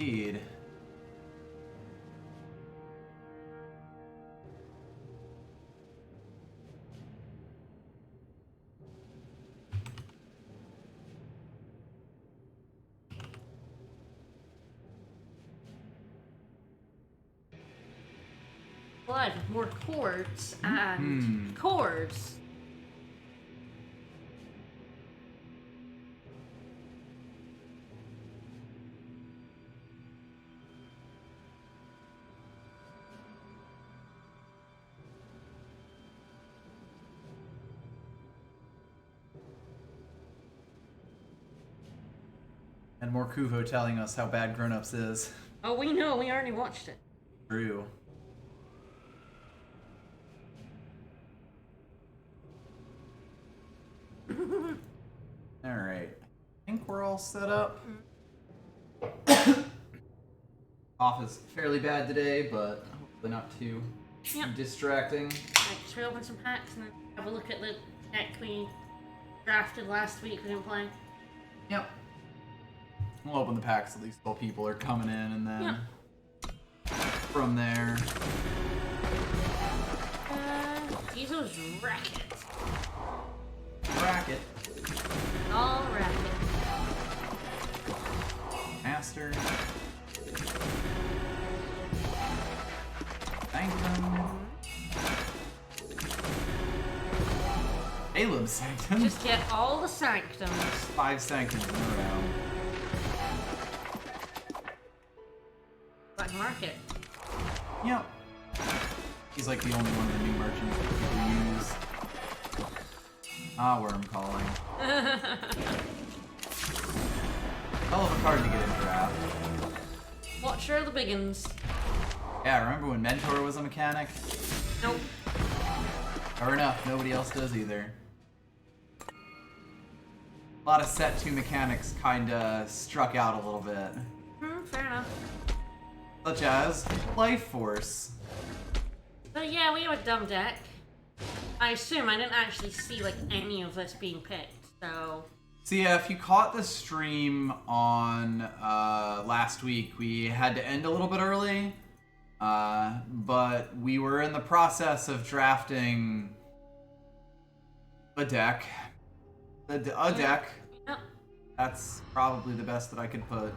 Indeed. Blood, more chords and chords. And more Kuvo telling us how bad Grown Ups is. Oh, we know. We already watched it. True. Alright. I think we're all set up. Off is fairly bad today, but hopefully not too distracting. Right, should we open some packs and then have a look at the deck we drafted last week we didn't play? Yep. We'll open the packs at least while people are coming in, and then from there. Gizo's racket. Racket. All racket. Master. Sanctum. Caleb Sanctum. Just get all the sanctums. 5 Sanctums in a row. Black market. Yep. He's like the only one of the new merchants that people use. Ah, Worm Calling. Hell of a card to get in draft. Watcher of the biggins. Yeah, remember when Mentor was a mechanic? Nope. Fair enough, nobody else does either. A lot of set 2 mechanics kinda struck out a little bit. Fair enough. Such as Lifeforce. So yeah, we have a dumb deck. I assume I didn't actually see like any of this being picked, so... So yeah, if you caught the stream on last week, we had to end a little bit early. But we were in the process of drafting a deck. A deck. Yep. That's probably the best that I could put.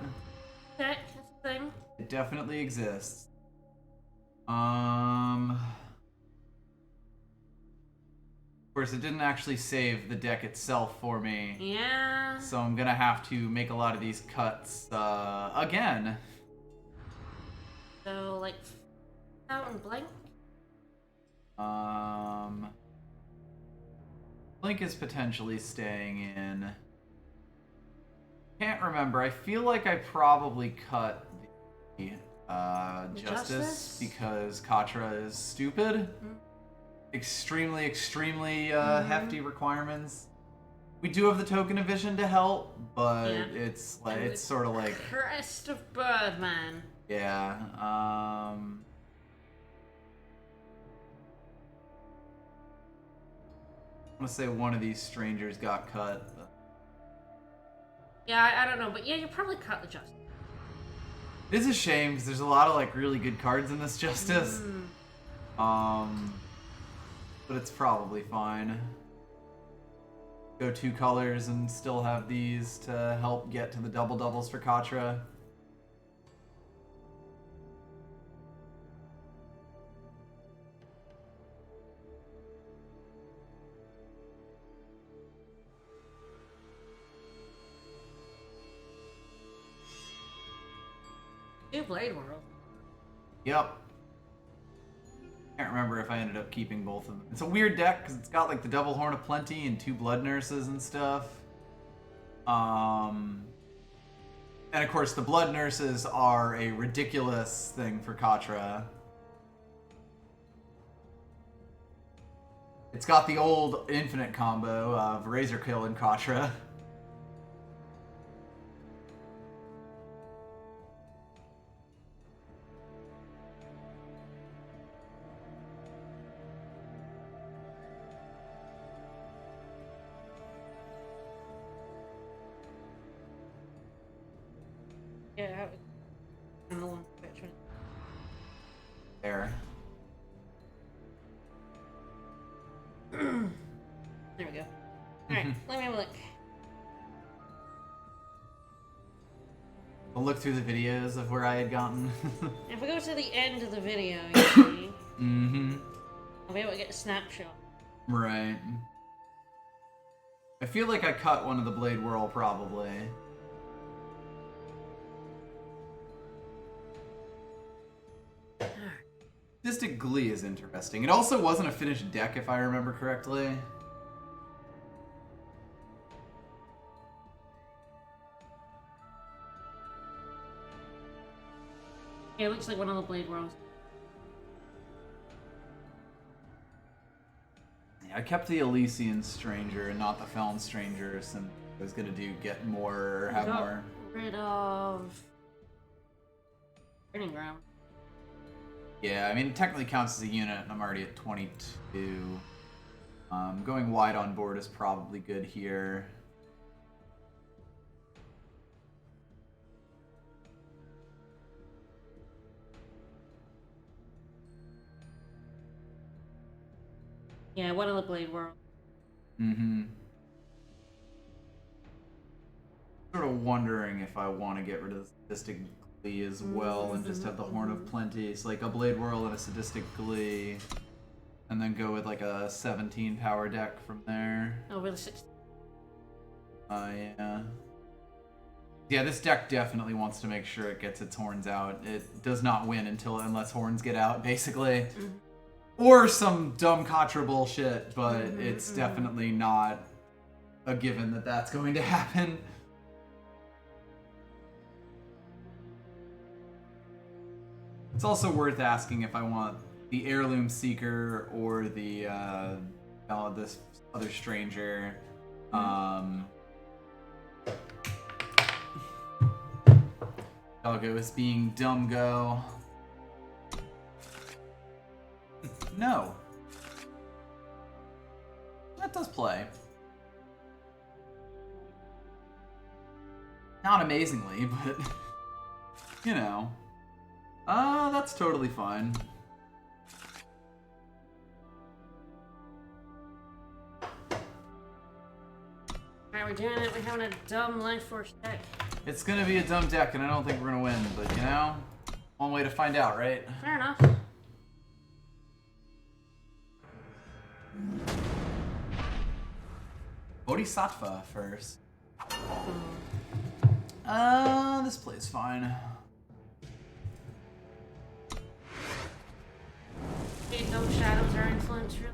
Deck, that's the thing. It definitely exists. Of course, it didn't actually save the deck itself for me. Yeah. So I'm gonna have to make a lot of these cuts again. So, like, out and blank? Blink is potentially staying in. Can't remember. I feel like I probably cut the Justice because Katra is stupid. Extremely, extremely hefty requirements. We do have the Token of Vision to help, but it's like it's sort of like Crest of Birdman. yeah. I want to say one of these strangers got cut. But... Yeah, I don't know, but yeah, you probably cut the Justice. It is a shame because there's a lot of like really good cards in this Justice. But it's probably fine. Go 2 colors and still have these to help get to the double doubles for Katra. New Blade World. Yep. Can't remember if I ended up keeping both of them. It's a weird deck because it's got like the double Horn of Plenty and 2 Blood Nurses and stuff. And of course the Blood Nurses are a ridiculous thing for Katra. It's got the old infinite combo of Razor Kill and Katra. Yeah. there. There we go. Alright, let me have a look. I'll look through the videos of where I had gotten. If we go to the end of the video, you see, I'll be able to get a snapshot. Right. I feel like I cut one of the Blade Whirl, probably. Sadistic Glee is interesting. It also wasn't a finished deck, if I remember correctly. Yeah, it looks like one of the Blade Whirls. Yeah, I kept the Elysian Stranger and not the Felon Stranger, since I was gonna get more, or have more. Rid of Training Ground. Yeah, I mean, it technically counts as a unit, and I'm already at 22. Going wide on board is probably good here. Yeah, one of the Blade Whirls. Sort of wondering if I want to get rid of the Sadistic Glee as well and just have the Horn of Plenty. It's like a Blade Whirl and a Sadistic Glee. And then go with like a 17 power deck from there. Oh, really? 16? Yeah. Yeah, this deck definitely wants to make sure it gets its horns out. It does not win unless horns get out, basically. Or some dumb Contra bullshit, but it's definitely not a given that that's going to happen. It's also worth asking if I want the Heirloom Seeker or the this other stranger. Doggo is being dumb go. No. That does play. Not amazingly, but you know. That's totally fine. Alright, we're doing it. We're having a dumb Lifeforce deck. It's gonna be a dumb deck, and I don't think we're gonna win, but you know, one way to find out, right? Fair enough. Bodhisattva first. This plays fine. Okay, no shadows or influence, really.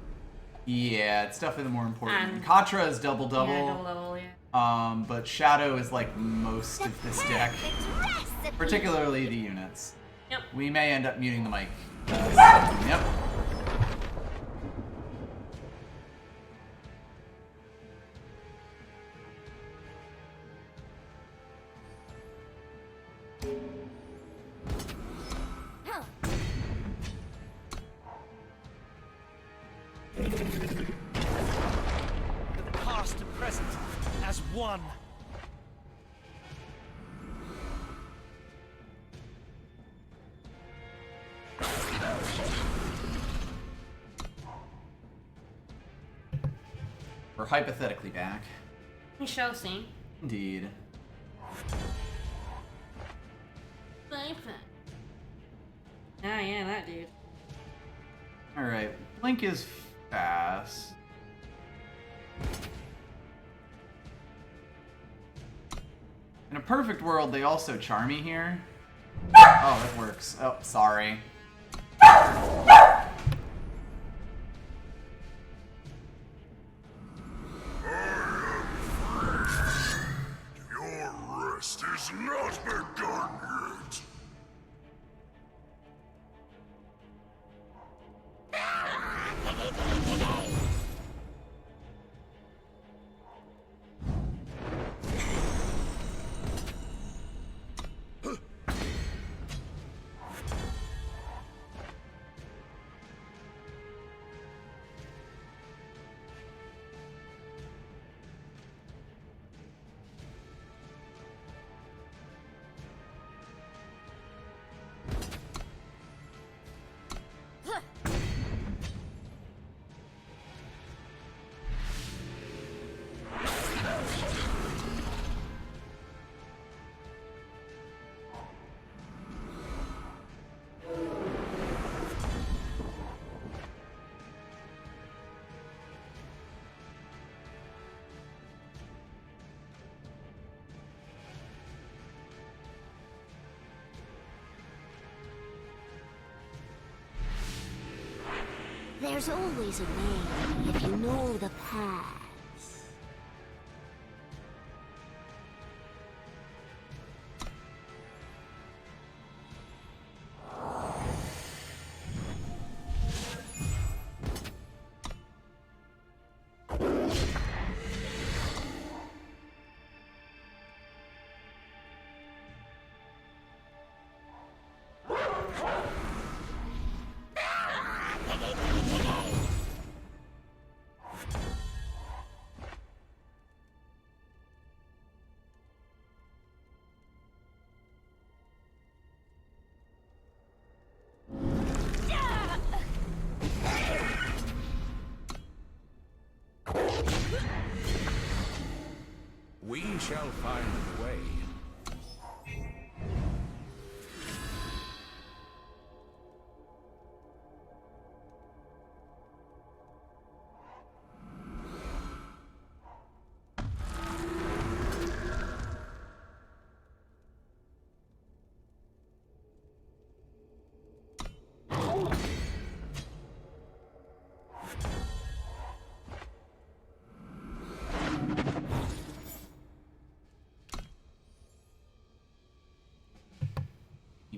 Yeah, it's definitely the more important. And Katra is double-double. Yeah, double-double, yeah. But Shadow is like most of this deck. Particularly the units. Yep. We may end up muting the mic. Yep. The past and present as one. We're hypothetically back. We shall see. Indeed. Ah, yeah, that dude. Alright, Blink is fast. In a perfect world, they also charm me here. Oh, that works. Oh, sorry. Your rest is not begun yet. There's always a way if you know the path. We shall find the way.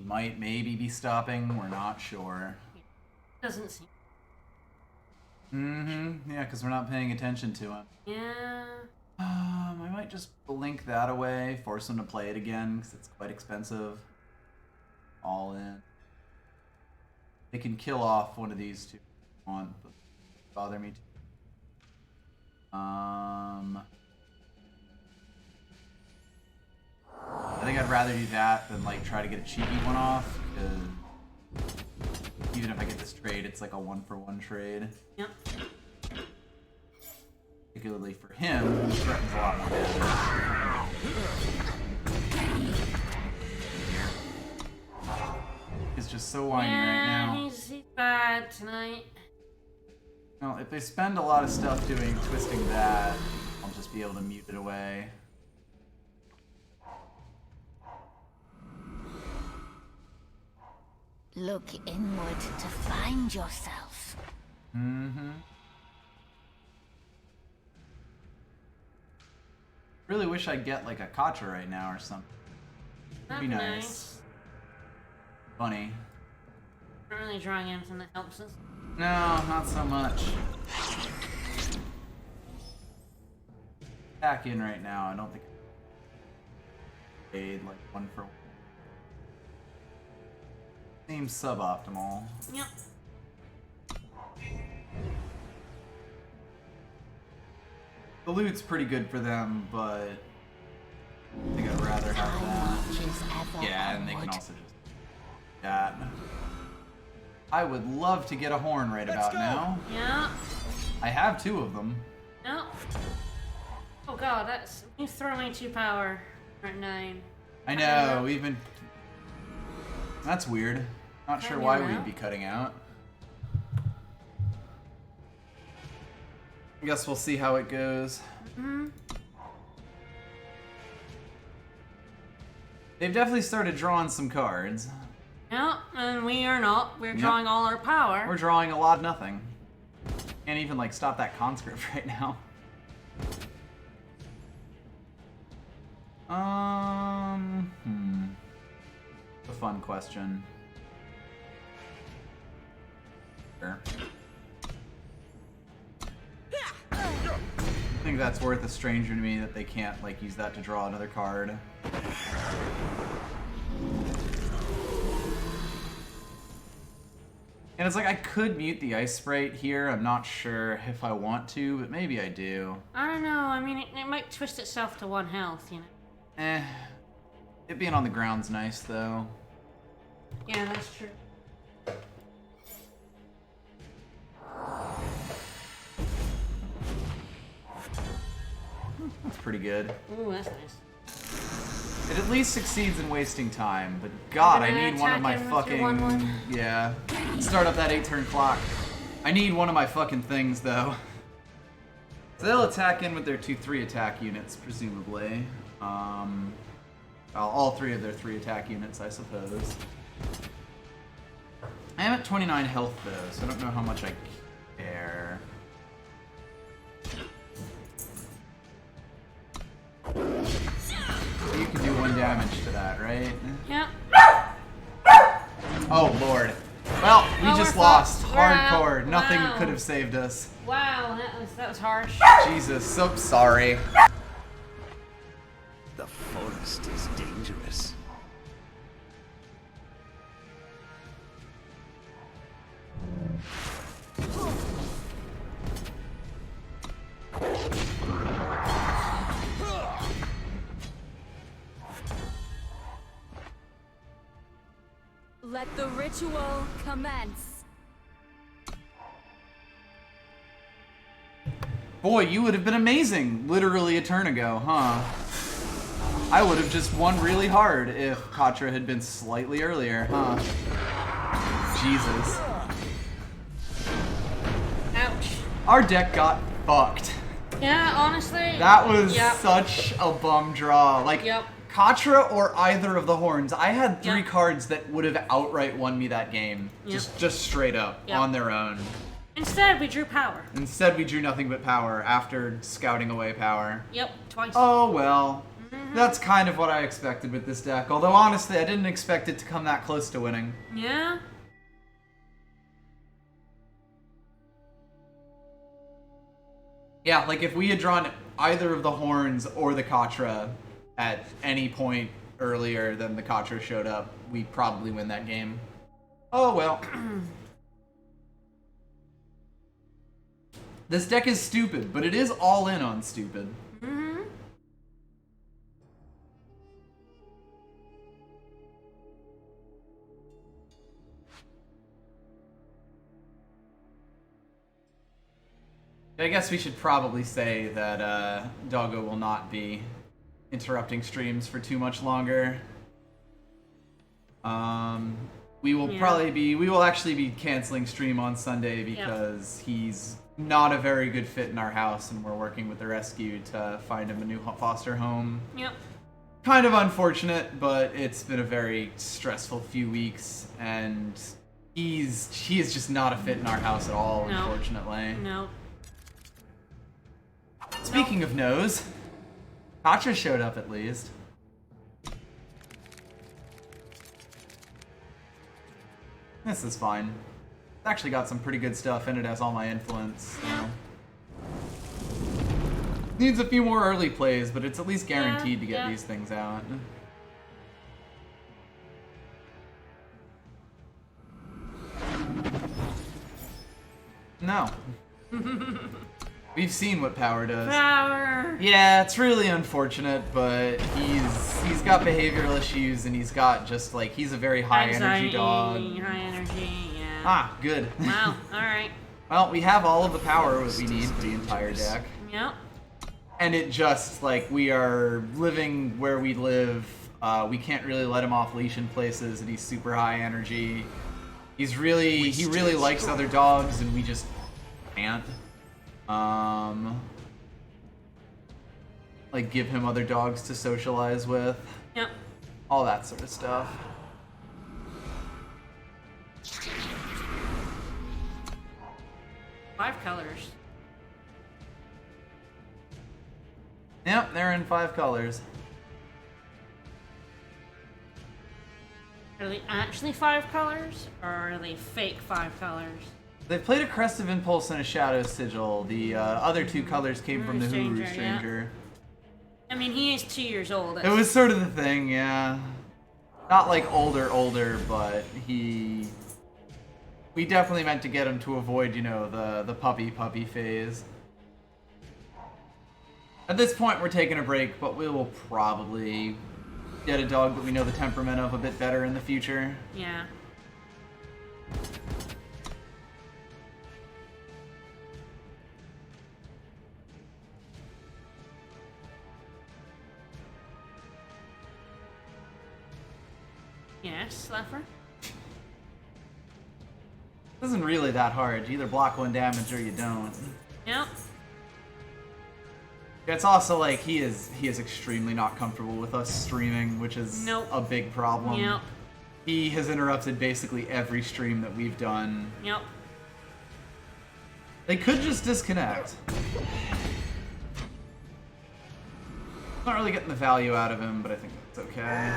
Might maybe be stopping, we're not sure. Doesn't seem. Yeah, because we're not paying attention to him. Yeah. I might just blink that away, force him to play it again, because it's quite expensive. All in. They can kill off one of these two if they want, but bother me too. I think I'd rather do that than like try to get a cheeky one off, because even if I get this trade, it's like a 1-for-1 trade. Yep. Particularly for him, who threatens a lot more damage. He's just so whiny right now. He's bad tonight. Well, if they spend a lot of stuff doing twisting that, I'll just be able to mute it away. Look inward to find yourself. Really wish I'd get like a Kacha right now or something. That'd be nice. Funny. Not really drawing anything that helps us. No, not so much. Back in right now, I don't think I paid like 1-for-1. Seems suboptimal. Yep. The loot's pretty good for them, but I think I'd rather have that. Yeah, and they can also just that. I would love to get a horn right about now. Yeah. I have 2 of them. No. Oh god, that's you throw me 2 power at 9. I know, we've been. That's weird. Not sure why we'd be cutting out. I guess we'll see how it goes. They've definitely started drawing some cards. Yeah, and we are not. We're drawing all our power. We're drawing a lot of nothing. Can't even like stop that conscript right now. A fun question. Sure. I think that's worth a stranger to me that they can't like use that to draw another card. And it's like I could mute the ice sprite here. I'm not sure if I want to, but maybe I do. I don't know. I mean, it might twist itself to 1 health, you know. It being on the ground's nice though. Yeah, that's true. That's pretty good. Ooh, that's nice. It at least succeeds in wasting time, but God, I need one of my fucking... Yeah. Start up that 8-turn clock. I need one of my fucking things, though. So they'll attack in with their 2-3 attack units, presumably. All 3 of their 3 attack units, I suppose. I am at 29 health, though, so I don't know how much I There. You can do 1 damage to that, right? Yep. Oh, Lord. Well, we Oh, just we're lost. fucked. We're Hardcore. out. Nothing Wow. could have saved us. Wow, that was harsh. Jesus, so sorry. The forest is dangerous. Let the ritual commence. Boy, you would have been amazing literally a turn ago, huh? I would have just won really hard if Katra had been slightly earlier, huh? Jesus. Ouch. Our deck got fucked. Yeah, honestly. That was Yep. such a bum draw. Like, Yep. Katra or either of the horns, I had 3 Yep. cards that would have outright won me that game. Yep. Just straight up, Yep. on their own. Instead, we drew power. Instead, we drew nothing but power after scouting away power. Yep, twice. Oh well. That's kind of what I expected with this deck. Although honestly, I didn't expect it to come that close to winning. Yeah. Yeah, like if we had drawn either of the horns or the Katra at any point earlier than the Katra showed up, we'd probably win that game. Oh well. This deck is stupid, but it is all in on stupid. Mm-hmm. I guess we should probably say that Doggo will not be interrupting streams for too much longer. We will we will actually be canceling stream on Sunday because he's not a very good fit in our house and we're working with the rescue to find him a new foster home. Yep. Kind of unfortunate, but it's been a very stressful few weeks and he is just not a fit in our house at all, No. unfortunately. No. Speaking of no's, Katra showed up at least. This is fine. It's actually got some pretty good stuff in it, has all my influence. So. Needs a few more early plays, but it's at least guaranteed to get these things out. No. We've seen what power does. Power. Yeah, it's really unfortunate, but he's got behavioral issues and he's got just like he's a very high Anxiety, energy dog. High energy, yeah. Ah, good. Wow, alright. Well, we have all of the power that we need for the entire deck. Yep. And it just like we are living where we live. We can't really let him off leash in places and he's super high energy. He really likes other dogs and we just can't. Like give him other dogs to socialize with. Yep. All that sort of stuff. Five colors. Yep, they're in 5 colors. Are they actually 5 colors? Or are they fake 5 colors? They played a Crest of Impulse and a Shadow Sigil. The other 2 colors came from the Huru Stranger. I mean, he is 2 years old. It was sort of the thing, yeah. Not like older, but we definitely meant to get him to avoid, you know, the puppy phase. At this point, we're taking a break, but we will probably get a dog that we know the temperament of a bit better in the future. Yeah. Yes, Sluffer? This isn't really that hard. You either block 1 damage or you don't. Yep. It's also like he is extremely not comfortable with us streaming, which is a big problem. Yep. He has interrupted basically every stream that we've done. Yep. They could just disconnect. Not really getting the value out of him, but I think that's okay.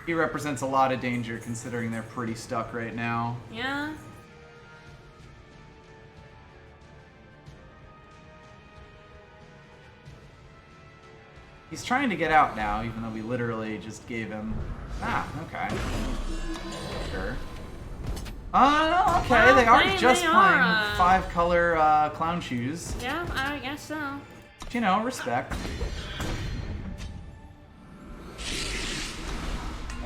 He represents a lot of danger considering they're pretty stuck right now. Yeah. He's trying to get out now, even though we literally just gave him... Ah, okay. Sure. Okay, Well, they are they just are, playing 5-color clown shoes. Yeah, I guess so. You know, respect.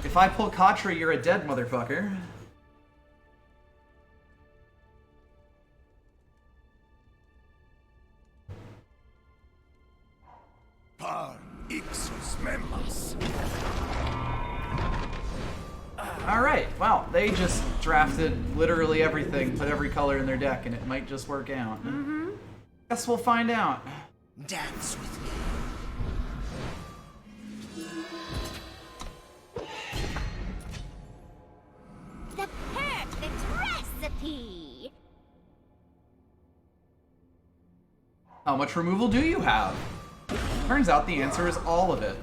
If I pull Katra, you're a dead motherfucker. Par ixus membus. Alright, wow, they just drafted literally everything, put every color in their deck, and it might just work out. Mm-hmm. Guess we'll find out. Dance with me. The perfect recipe! How much removal do you have? Turns out the answer is all of it.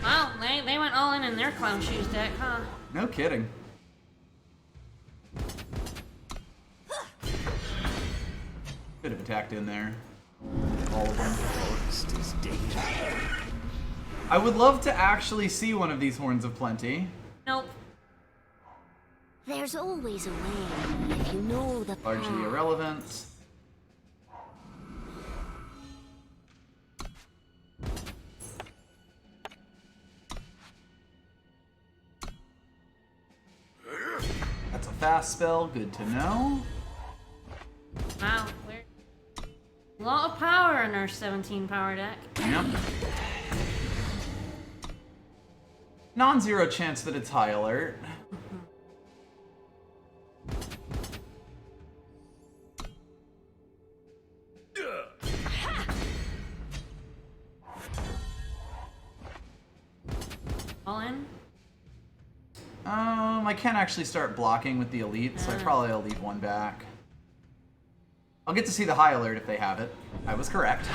Well, they went all in their clown shoes deck, huh? No kidding. Could have attacked in there. All of them. I would love to actually see one of these Horns of Plenty. Nope. There's always a way if you know the Largely path. irrelevant. That's a fast spell, good to know. Wow, we're... A lot of power in our 17 power deck. Yep. Non-zero chance that it's high alert. All in? I can't actually start blocking with the elite, so I probably will leave one back. I'll get to see the high alert if they have it. I was correct.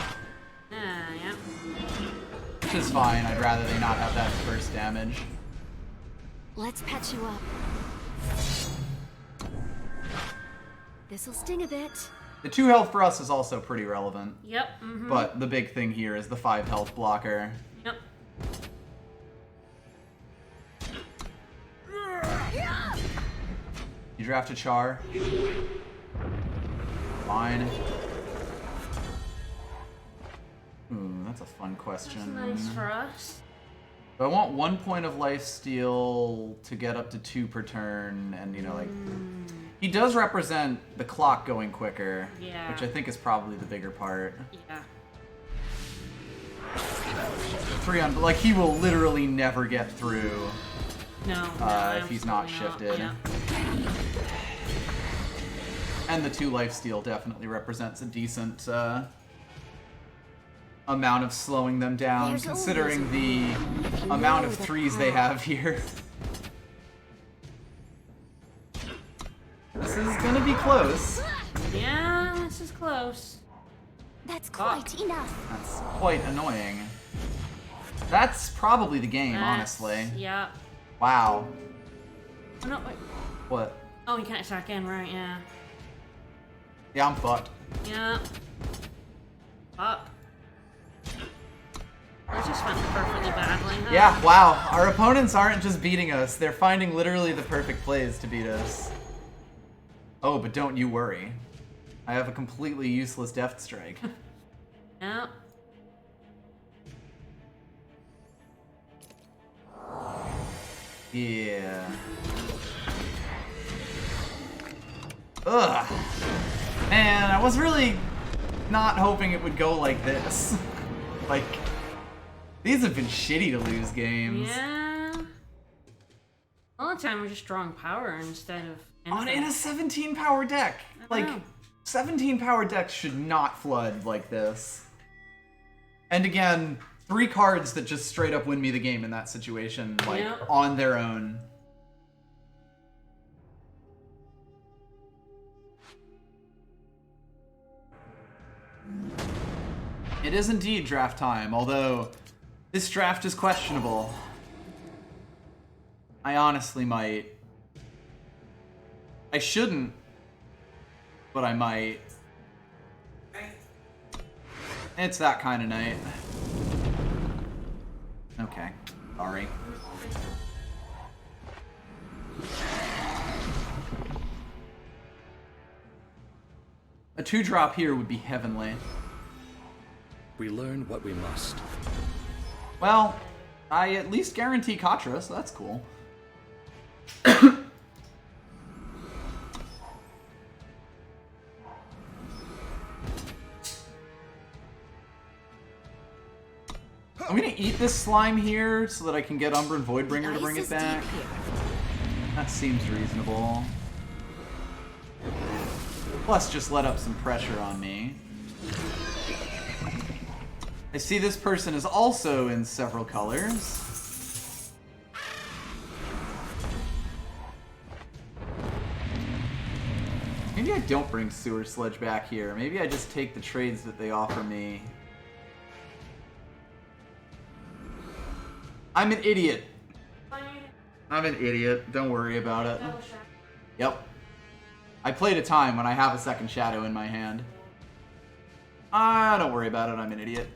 Yeah. Which is fine, I'd rather they not have that first damage. Let's patch you up. This'll sting a bit. The 2 health for us is also pretty relevant. Yep. Mm-hmm. But the big thing here is the 5 health blocker. Yep. You draft a Char. Fine. That's a fun question. That's nice for us. I want 1 point of life steal to get up to 2 per turn, and you know, like... He does represent the clock going quicker, Yeah. which I think is probably the bigger part. Yeah. 3 on, like, he will literally never get through No. if he's not shifted. Yeah. And the 2 life steal definitely represents a decent amount of slowing them down, There's considering the if you amount know of the 3s they path. have here. This is gonna be close. Yeah, this is close. That's quite enough. That's quite annoying. That's probably the game, honestly. Yeah. Wow. Oh, no, wait. What? Oh, you can't attack in, right? Yeah. Yeah, I'm fucked. Yeah. Fuck. That just went perfectly badly, huh? Yeah, wow. Our opponents aren't just beating us, they're finding literally the perfect plays to beat us. Oh, but don't you worry. I have a completely useless Death Strike. Yeah. Yeah. Ugh. Man, I was really not hoping it would go like this. Like, these have been shitty to lose games. Yeah. All the time we're just drawing power instead of anything. In a 17 power deck. I Like, know. 17 power decks should not flood like this. And again, 3 cards that just straight up win me the game in that situation, like, Yep. on their own. It is indeed draft time, although this draft is questionable. I honestly might. I shouldn't, but I might. It's that kind of night. Okay, sorry. A 2-drop here would be heavenly. We learn what we must. Well, I at least guarantee Katra, so that's cool. I'm gonna eat this slime here so that I can get Umbran Voidbringer to bring it back. That seems reasonable. Plus, just let up some pressure on me. I see this person is also in several colors. Maybe I don't bring Sewer Sledge back here. Maybe I just take the trades that they offer me. I'm an idiot. I'm an idiot. Don't worry about it. Yep. I played a time when I have a second shadow in my hand. Don't worry about it. I'm an idiot.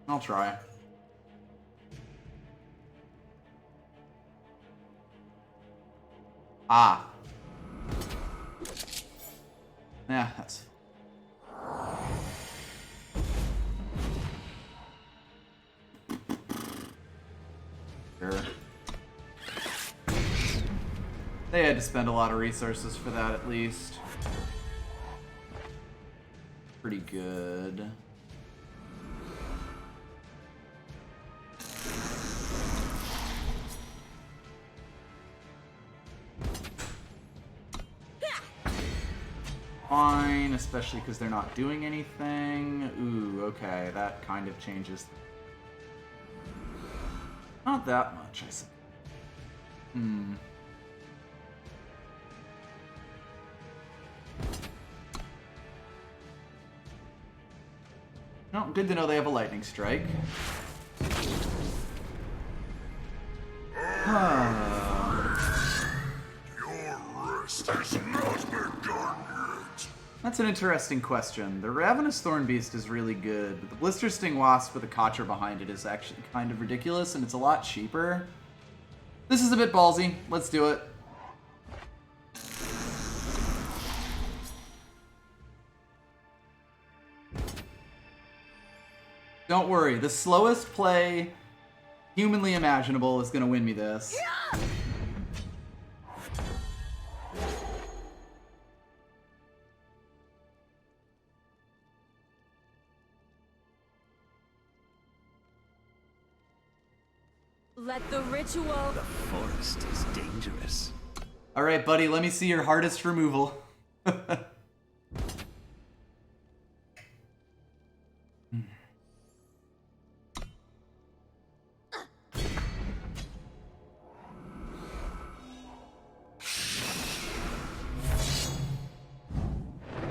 I'll try. Ah. Yeah, that's... Sure. They had to spend a lot of resources for that, at least. Pretty good. Fine, especially because they're not doing anything. Ooh, okay, that kind of changes. Not that much, I suppose. Well, good to know they have a lightning strike. Your rest has not begun yet. That's an interesting question. The Ravenous Thorn Beast is really good, but the Blister Sting Wasp with a Katra behind it is actually kind of ridiculous, and it's a lot cheaper. This is a bit ballsy. Let's do it. Don't worry, the slowest play humanly imaginable is gonna win me this. Let the ritual... The forest is dangerous. Alright, buddy, let me see your hardest removal.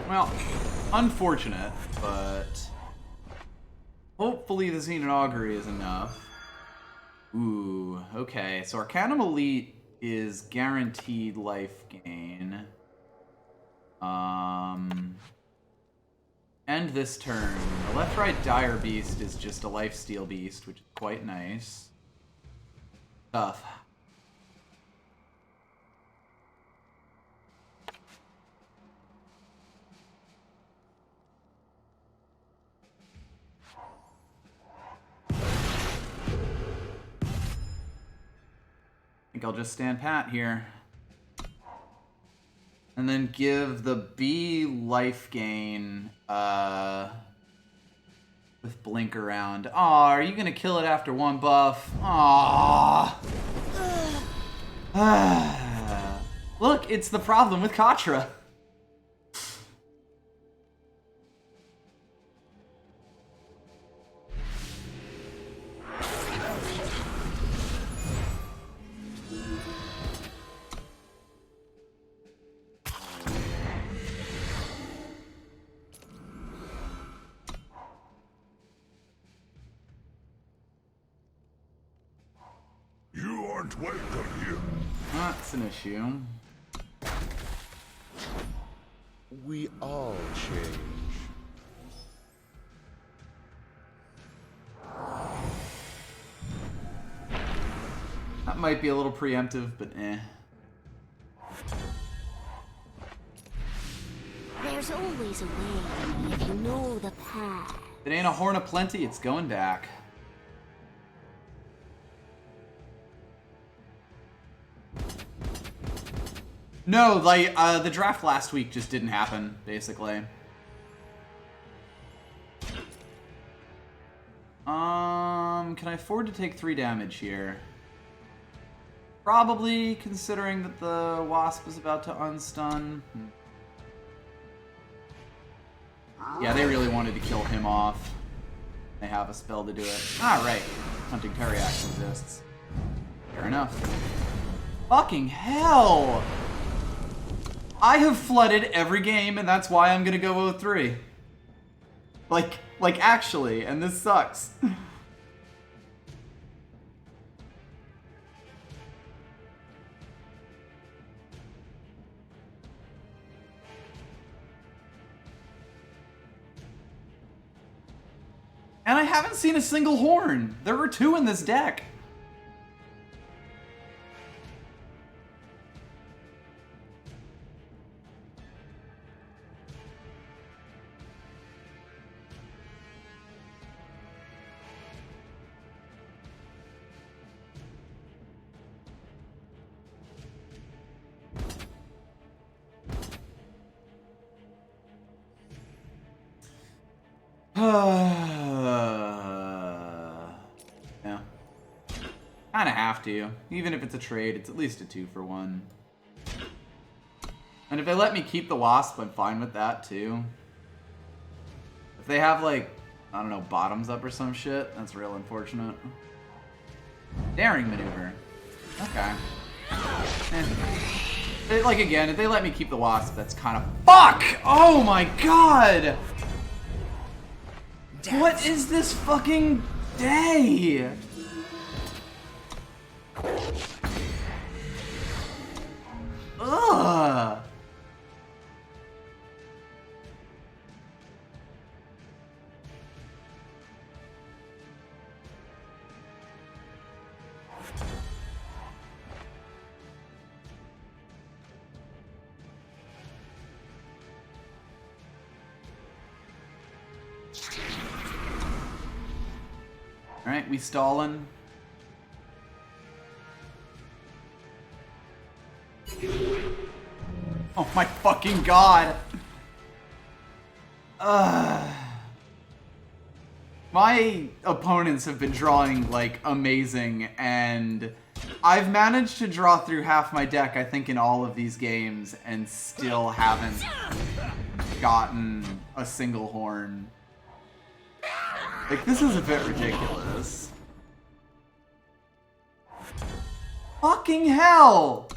Well, unfortunate, but hopefully the Xenon Augury is enough. Ooh, okay. So Arcanum Elite is guaranteed life gain. End this turn. The left-right Dire Beast is just a lifesteal beast, which is quite nice. Tough. I think I'll just stand pat here. And then give the B life gain with Blink around. Aw, are you gonna kill it after one buff? Aw. Look, it's the problem with Katra. aren't welcome here. That's an issue. We all change. That might be a little preemptive, but eh. There's always a way if you know the path. If it ain't a horn of plenty, it's going back. No, like, the draft last week just didn't happen, basically. Can I afford to take 3 damage here? Probably, considering that the wasp is about to unstun. Yeah, they really wanted to kill him off. They have a spell to do it. Ah, right. Hunting Teriax exists. Fair enough. Fucking hell! I have flooded every game, and that's why I'm gonna go 0-3. Like actually, and this sucks. And I haven't seen a single horn. There were 2 in this deck. Yeah. Kinda have to. Even if it's a trade, it's at least a 2-for-1. And if they let me keep the wasp, I'm fine with that too. If they have, like, I don't know, bottoms up or some shit, that's real unfortunate. Daring maneuver. Okay. Like, again, if they let me keep the wasp, that's kind of... Fuck! Oh my god! What is this fucking day? Ugh. Alright, we stalling. Oh my fucking god! My opponents have been drawing, like, amazing, and I've managed to draw through half my deck, I think, in all of these games, and still haven't gotten a single horn. Like, this is a bit ridiculous. Fucking hell!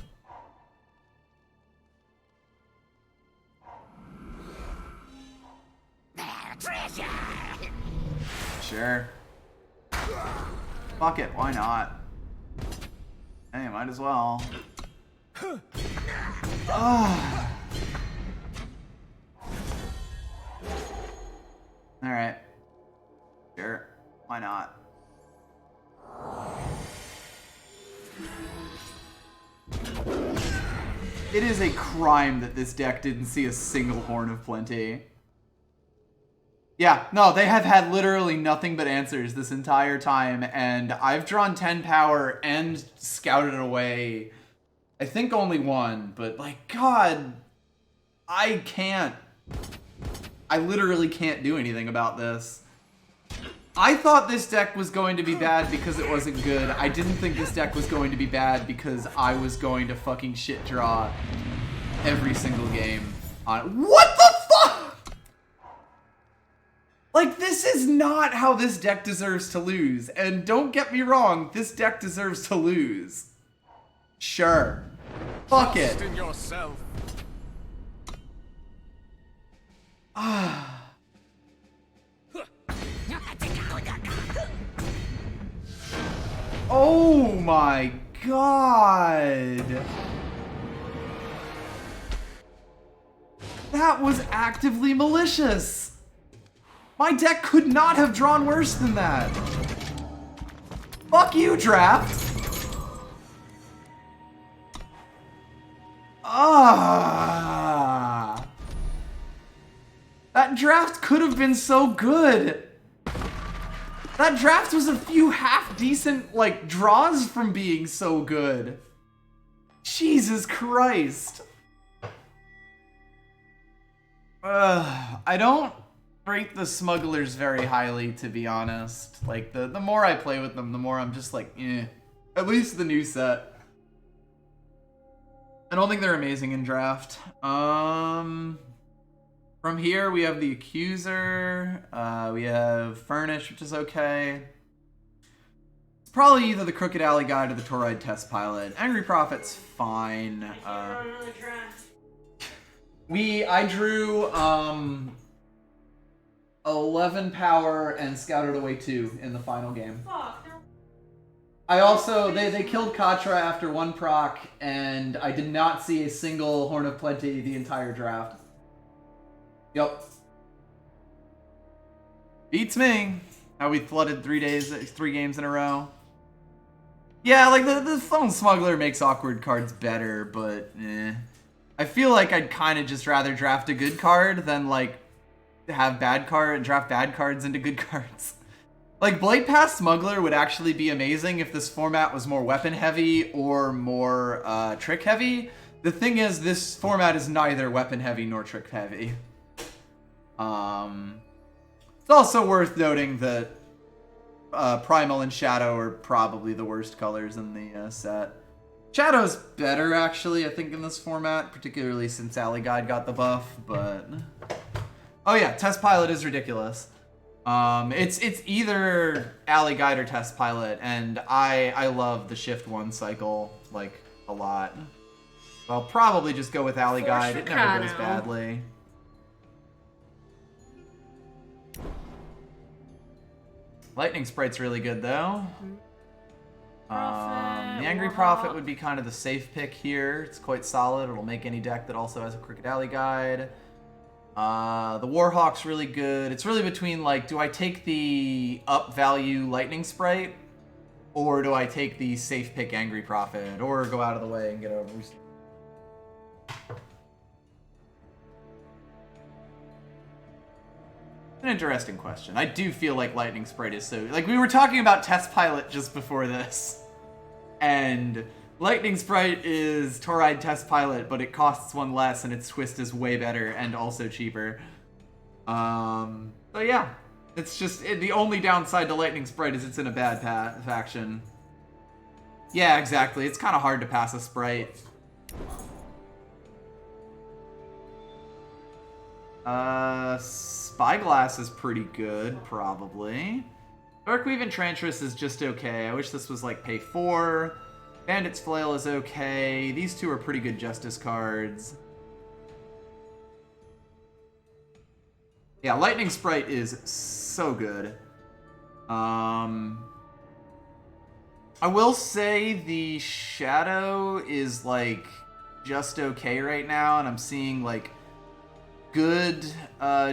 Sure. Fuck it, why not? Hey, might as well. Alright. Sure. Why not? It is a crime that this deck didn't see a single Horn of Plenty. Yeah, no, they have had literally nothing but answers this entire time, and I've drawn 10 power and scouted away, I think only one, but like, God, I can't. I literally can't do anything about this. I thought this deck was going to be bad because it wasn't good. I didn't think this deck was going to be bad because I was going to fucking shit draw every single game on. What the fuck? Like, this is not how this deck deserves to lose. And don't get me wrong, this deck deserves to lose. Sure. Fuck it. Trust in yourself. Oh my god! That was actively malicious! My deck could not have drawn worse than that! Fuck you, draft! Ah! That draft could have been so good! That draft was a few half-decent, like, draws from being so good. Jesus Christ. I don't rate the smugglers very highly, to be honest. Like, the more I play with them, the more I'm just like, eh. At least the new set. I don't think they're amazing in draft. From here, we have the Accuser. We have Furnish, which is okay. It's probably either the Crooked Alley Guide or the Toride Test Pilot. Angry Prophet's fine. I drew 11 power and scouted away 2 in the final game. I also, they killed Katra after 1 proc, and I did not see a single Horn of Plenty the entire draft. Yep. Beats me. How we flooded 3 games in a row. Yeah, like the Phone Smuggler makes awkward cards better, but eh. I feel like I'd kind of just rather draft a good card than like have draft bad cards into good cards. Like Blade Pass Smuggler would actually be amazing if this format was more weapon heavy or more trick heavy. The thing is, this format is neither weapon heavy nor trick heavy. It's also worth noting that Primal and Shadow are probably the worst colors in the set. Shadow's better, actually, I think, in this format, particularly since Alley Guide got the buff, but... Oh yeah, Test Pilot is ridiculous. It's either Alley Guide or Test Pilot, and I love the Shift 1 cycle, like, a lot. So I'll probably just go with Alley Guide. It never goes badly. Lightning Sprite's really good, though. The Angry Prophet would be kind of the safe pick here. It's quite solid. It'll make any deck that also has a Crooked Alley Guide. The Warhawk's really good. It's really between, like, do I take the up value Lightning Sprite, or do I take the safe pick Angry Prophet, or go out of the way and get a Rooster? An interesting question. I do feel like Lightning Sprite is so... Like, we were talking about Test Pilot just before this, and Lightning Sprite is Toride Test Pilot, but it costs 1 less, and its twist is way better and also cheaper. So yeah, it's just... the only downside to Lightning Sprite is it's in a bad faction. Yeah, exactly. It's kind of hard to pass a Sprite. Spyglass is pretty good, probably. Darkweave Enchantress is just okay. I wish this was like pay 4. Bandit's Flail is okay. These two are pretty good Justice cards. Yeah, Lightning Sprite is so good. I will say the Shadow is like just okay right now, and I'm seeing like good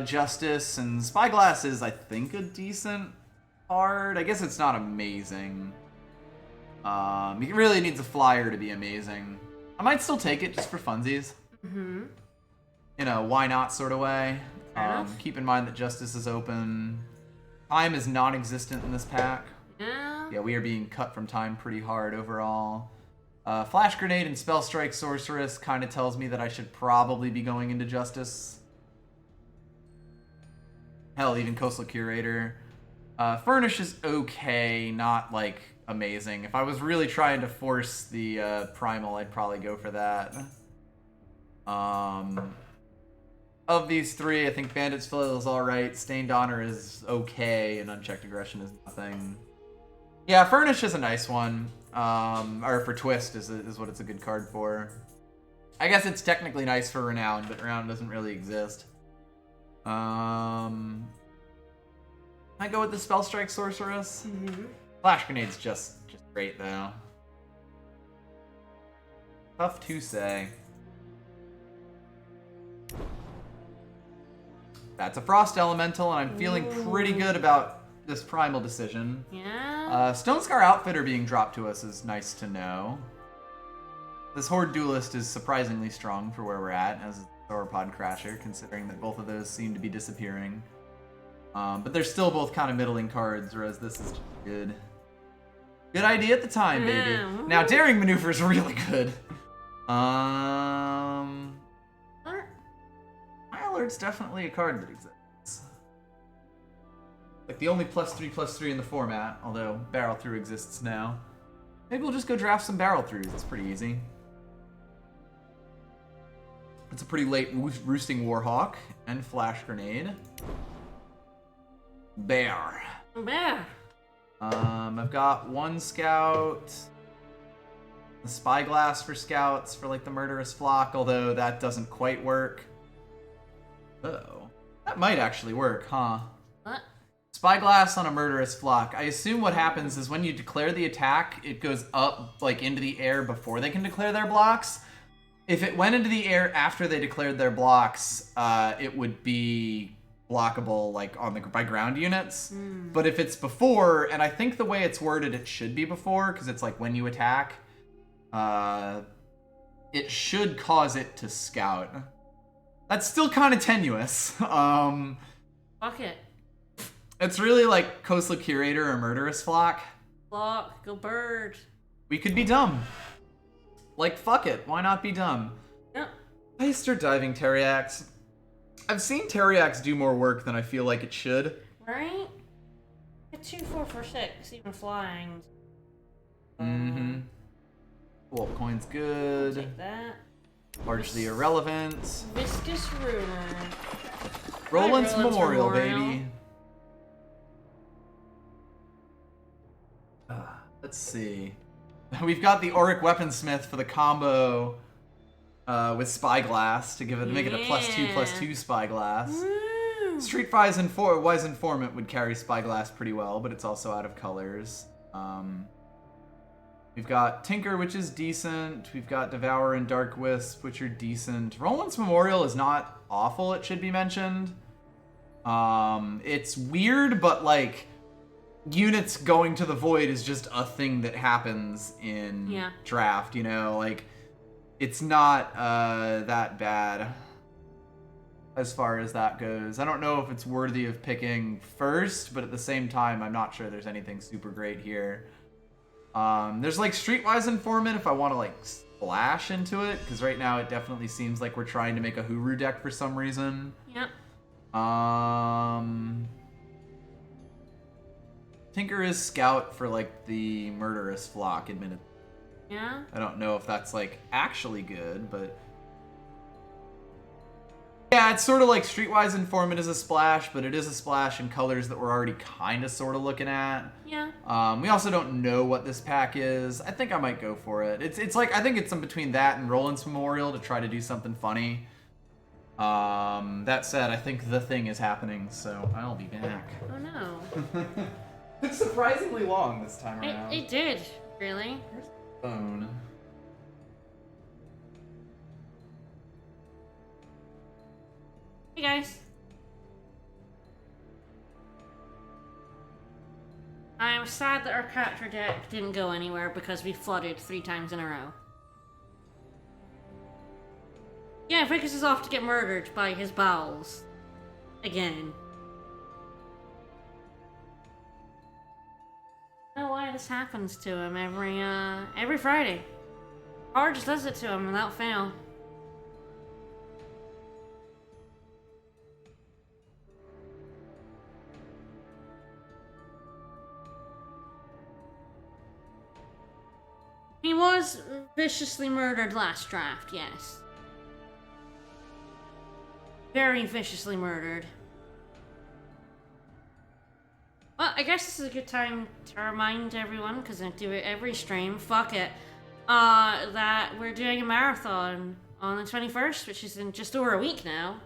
Justice, and Spyglass is, I think, a decent card. I guess it's not amazing. He really needs a flyer to be amazing. I might still take it just for funsies. Mm-hmm. You know, why not sort of way. Keep in mind that Justice is open. Time is non-existent in this pack. Yeah, we are being cut from time pretty hard overall. Flash Grenade and Spell Strike Sorceress kind of tells me that I should probably be going into Justice. Hell, even Coastal Curator. Furnish is okay, not, like, amazing. If I was really trying to force the Primal, I'd probably go for that. Of these three, I think Bandit's Flail is alright, Stained Honor is okay, and Unchecked Aggression is nothing. Yeah, Furnish is a nice one. Or for Twist is what it's a good card for. I guess it's technically nice for Renown, but Renown doesn't really exist. I go with the Spell Strike Sorceress. Mm-hmm. Flash Grenade's just great though. Tough to say. That's a Frost Elemental, and I'm feeling pretty good about this Primal decision. Yeah. Stone Scar Outfitter being dropped to us is nice to know. This Horde Duelist is surprisingly strong for where we're at as a Sauropod Crasher, considering that both of those seem to be disappearing. But they're still both kind of middling cards, whereas this is good. Good idea at the time, baby. Yeah. Now, Daring Maneuver is really good. High Alert's definitely a card that exists. Like the only +3/+3 in the format, although Barrel Through exists now. Maybe we'll just go draft some Barrel Throughs. It's pretty easy. It's a pretty late Roosting Warhawk and Flash Grenade. Bear. Bear. I've got one Scout. The Spyglass for Scouts for like the Murderous Flock, although that doesn't quite work. Uh-oh. That might actually work, huh? What? Spyglass on a Murderous Flock. I assume what happens is when you declare the attack, it goes up like into the air before they can declare their blocks. If it went into the air after they declared their blocks, it would be blockable like on the by ground units. But if it's before, and I think the way it's worded, it should be before because it's like when you attack, it should cause it to scout. That's still kind of tenuous. Fuck it. It's really like Coastal Curator or Murderous Flock. Flock, go bird. We could be dumb. Like, fuck it. Why not be dumb? Yep. Heist or Diving Teriax. I've seen Teriax do more work than I feel like it should. Right? Get 2/4 for 6, even flying. Mm-hmm. Walt Coin's good. Take that. Largely irrelevant. Viscous Rumor. Roland's Roland's Memorial, Memorial. baby. Let's see. We've got the Auric Weaponsmith for the combo with Spyglass to make it a +2/+2 Spyglass. Woo. Streetwise Informant would carry Spyglass pretty well, but it's also out of colors. We've got Tinker, which is decent. We've got Devourer and Dark Wisp, which are decent. Roland's Memorial is not awful, it should be mentioned. It's weird, but like units going to the void is just a thing that happens in draft, you know? Like, it's not that bad as far as that goes. I don't know if it's worthy of picking first, but at the same time, I'm not sure there's anything super great here. There's like Streetwise Informant if I want to like splash into it, because right now it definitely seems like we're trying to make a Huru deck for some reason. Yep. Tinker is Scout for like the Murderous Flock, admittedly. Yeah? I don't know if that's like actually good, but yeah, it's sort of like Streetwise Informant is a splash, but it is a splash in colors that we're already kind of sort of looking at. Yeah. We also don't know what this pack is. I think I might go for it. It's like, I think it's in between that and Roland's Memorial to try to do something funny. That said, I think the thing is happening, so I'll be back. Oh no. It's surprisingly long this time around. It did, really. Here's the phone. Hey guys. I'm sad that our capture deck didn't go anywhere because we flooded 3 times in a row. Yeah, Vicus is off to get murdered by his bowels. Again. I don't know why this happens to him every Friday. Or just does it to him without fail. He was viciously murdered last draft, yes. Very viciously murdered. Well, I guess this is a good time to remind everyone, because I do it every stream, fuck it, that we're doing a marathon on the 21st, which is in just over a week now.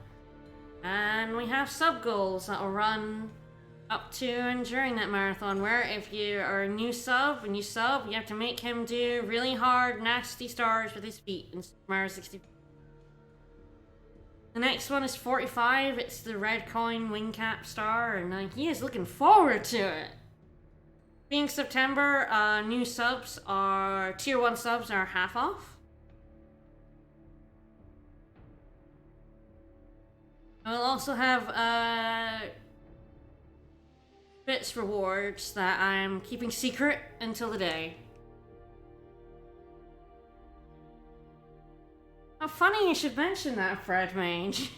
And we have sub-goals that will run up to and during that marathon, where if you are a new sub, when you sub, you have to make him do really hard, nasty stars with his feet in Super Mario 64. The next one is 45. It's the red coin wing cap star, and he is looking forward to it. Being September, new subs are tier 1 subs are half off. We'll also have bits rewards that I'm keeping secret until the day. How funny you should mention that, Fred Mage.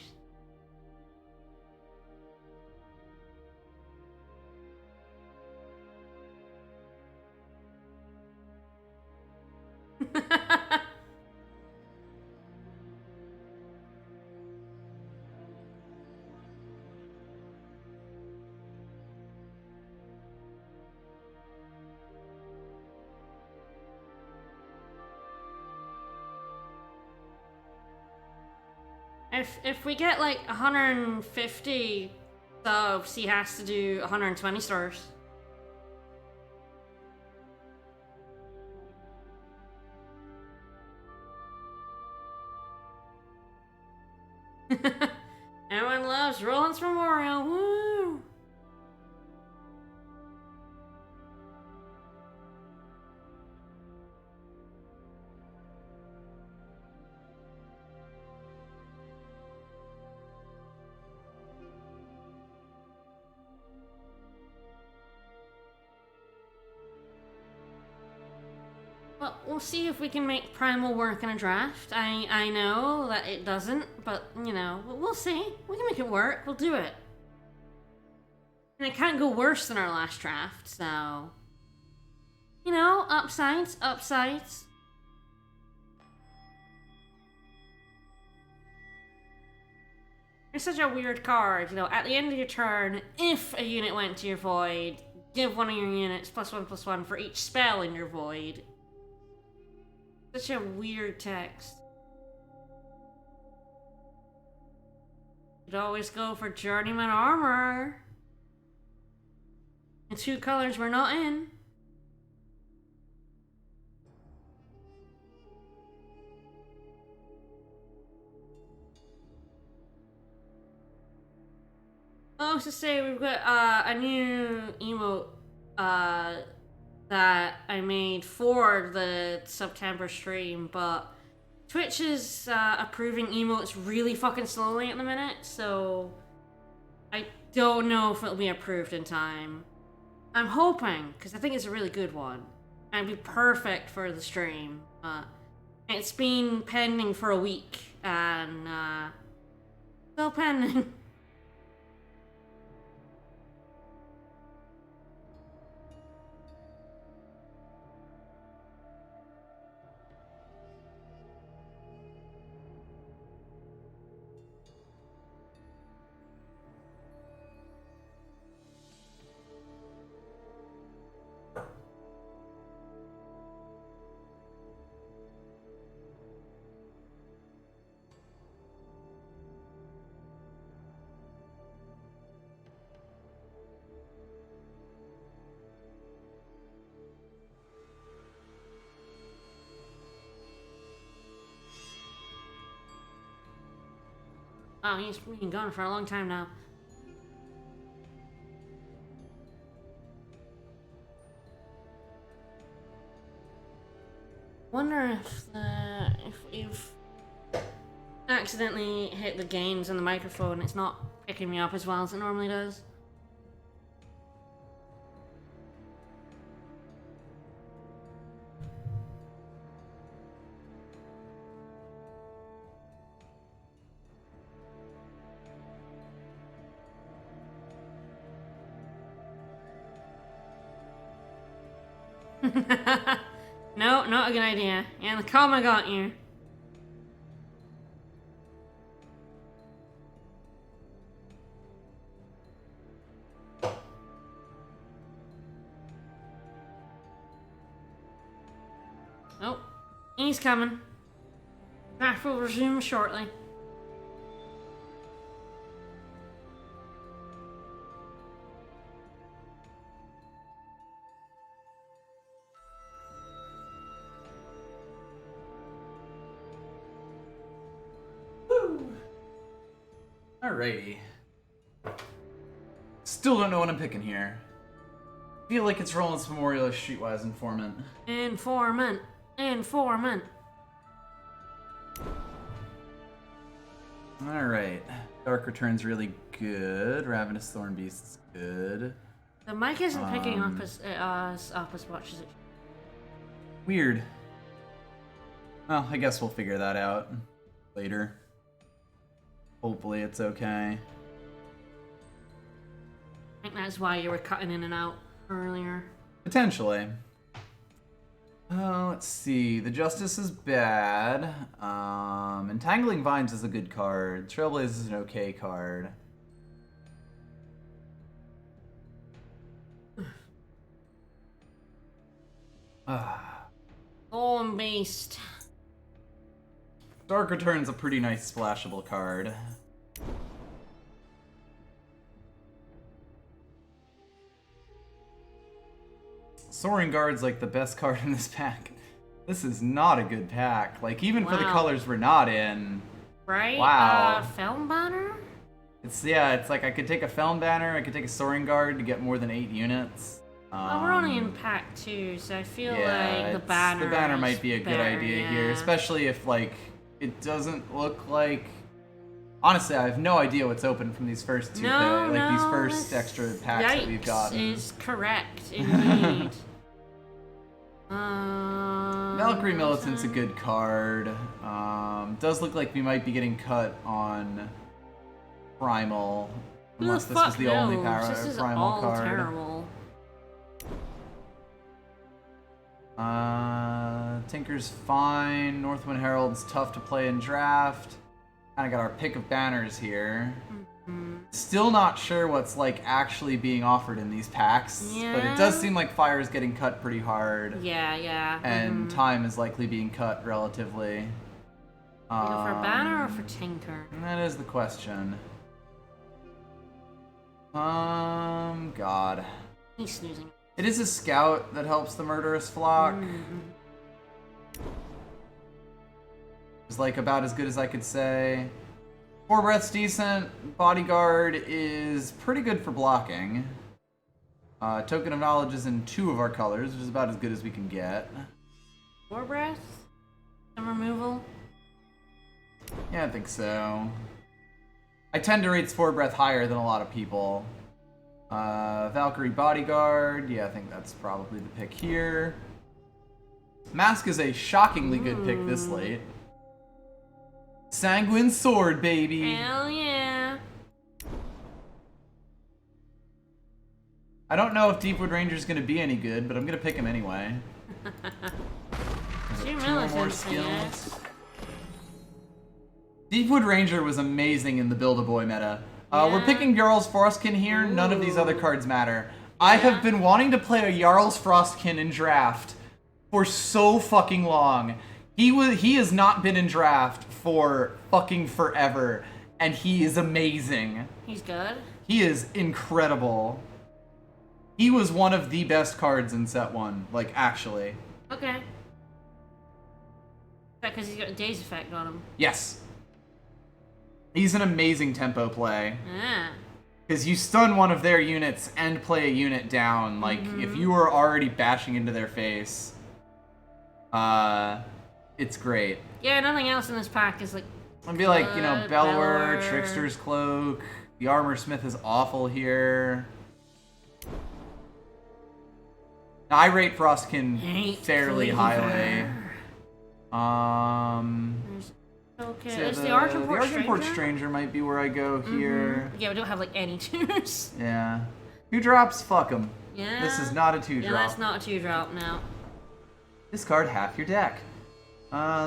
If we get like 150 subs, he has to do 120 stars. Everyone loves Roland's Memorial. Woo! Well, we'll see if we can make Primal work in a draft. I know that it doesn't, but, you know, we'll see. We can make it work. We'll do it. And it can't go worse than our last draft, so... You know, upsides, upsides. It's such a weird card, you know, at the end of your turn, if a unit went to your void, give one of your units +1/+1 for each spell in your void. Such a weird text. You'd always go for Journeyman Armor. The 2 colors we're not in. Oh, to say we've got a new emote that I made for the September stream, but Twitch is approving emotes really fucking slowly at the minute, so I don't know if it'll be approved in time. I'm hoping, because I think it's a really good one, and it'd be perfect for the stream. It's been pending for a week, and still pending. Oh, he's been gone for a long time now. Wonder if we've accidentally hit the gains on the microphone. It's not picking me up as well as it normally does. No, not a good idea. Yeah, the comma got you. Oh, he's coming. Draft will resume shortly. Alrighty. Still don't know what I'm picking here. Feel like it's Roland's Memorial or Streetwise Informant. Informant. Alright. Dark Return's really good. Ravenous Thorn Beast's good. The mic isn't picking up as much as it should. Weird. Well, I guess we'll figure that out later. Hopefully it's okay. I think that's why you were cutting in and out earlier. Potentially. Let's see. The Justice is bad. Entangling Vines is a good card. Trailblaze is an okay card. Thorn Beast. Dark Return's a pretty nice splashable card. Soaring Guard's like the best card in this pack. This is not a good pack. Like, even for the colors we're not in. Right? Wow. Felm Banner? It's like I could take a Felm Banner, I could take a Soaring Guard to get more than 8 units. Well, we're only in pack 2, so I feel like the banner might be a good idea here, especially if, like, it doesn't look like... Honestly, I have no idea what's open from these first two these first extra packs that we've gotten. Is correct, indeed. Valkyrie Militant's a good card. Does look like we might be getting cut on Primal, unless this was the only Primal card. Terrible. Tinker's fine. Northwind Herald's tough to play in draft. Kind of got our pick of banners here. Still not sure what's like actually being offered in these packs, but it does seem like fire is getting cut pretty hard. Yeah. And time is likely being cut relatively. For a banner or for Tinker? That is the question. God. He's snoozing. It is a scout that helps the murderous flock. It's like about as good as I could say. Four Breath's decent. Bodyguard is pretty good for blocking. Token of Knowledge is in 2 of our colors, which is about as good as we can get. Four Breath? Some removal? Yeah, I think so. I tend to rate Spore Breath higher than a lot of people. Valkyrie Bodyguard, yeah, I think that's probably the pick here. Mask is a shockingly good pick this late. Sanguine Sword, baby! Hell yeah! I don't know if Deepwood Ranger's gonna be any good, but I'm gonna pick him anyway. 2 more militants, skills. Deepwood Ranger was amazing in the Build-A-Boy meta. We're picking Jarl's Frostkin here. None of these other cards matter. I have been wanting to play a Jarl's Frostkin in draft for so fucking long. He has not been in draft for fucking forever, and he is amazing. He's good? He is incredible. He was one of the best cards in set 1, like, actually. Okay. Is that because he's got a daze effect on him? Yes. He's an amazing tempo play. Yeah. Because you stun one of their units and play a unit down. Like, if you were already bashing into their face, it's great. Yeah, nothing else in this pack is like... I'd be like, you know, Bellower, Bellower. Trickster's Cloak. The Armor Smith is awful here. Now, I rate Frostkin fairly highly. Okay, So it's the Argenport Stranger? Stranger might be where I go here. Yeah, we don't have like any 2s. Yeah. 2 drops, fuck them. Yeah. This is not a 2 drop. Yeah, that's not a 2-drop now. Discard half your deck.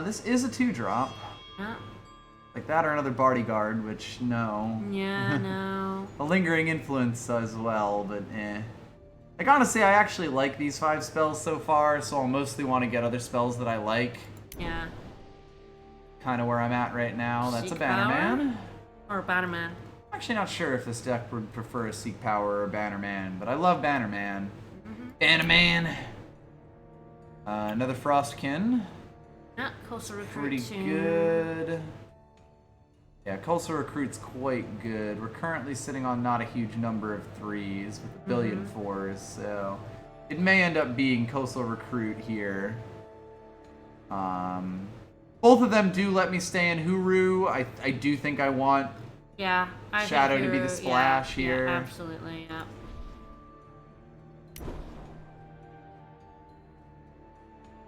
This is a 2 drop. Yeah. Like that or another Bodyguard, which no. Yeah, no. A Lingering Influence as well, but eh. Like honestly, I actually like these 5 spells so far, so I'll mostly want to get other spells that I like. Yeah. Kind of where I'm at right now. That's Seek a Bannerman. Or Bannerman. I'm actually not sure if this deck would prefer a Seek Power or Bannerman, but I love Bannerman. Bannerman! Another Frostkin. Yeah, Coastal Recruit Pretty 2. good. Yeah, Coastal Recruit's quite good. We're currently sitting on not a huge number of 3s with a billion 4s, so it may end up being Coastal Recruit here. Both of them do let me stay in Huru. I do think I want Yeah, I Shadow think to be the splash here. Yeah, absolutely, yeah.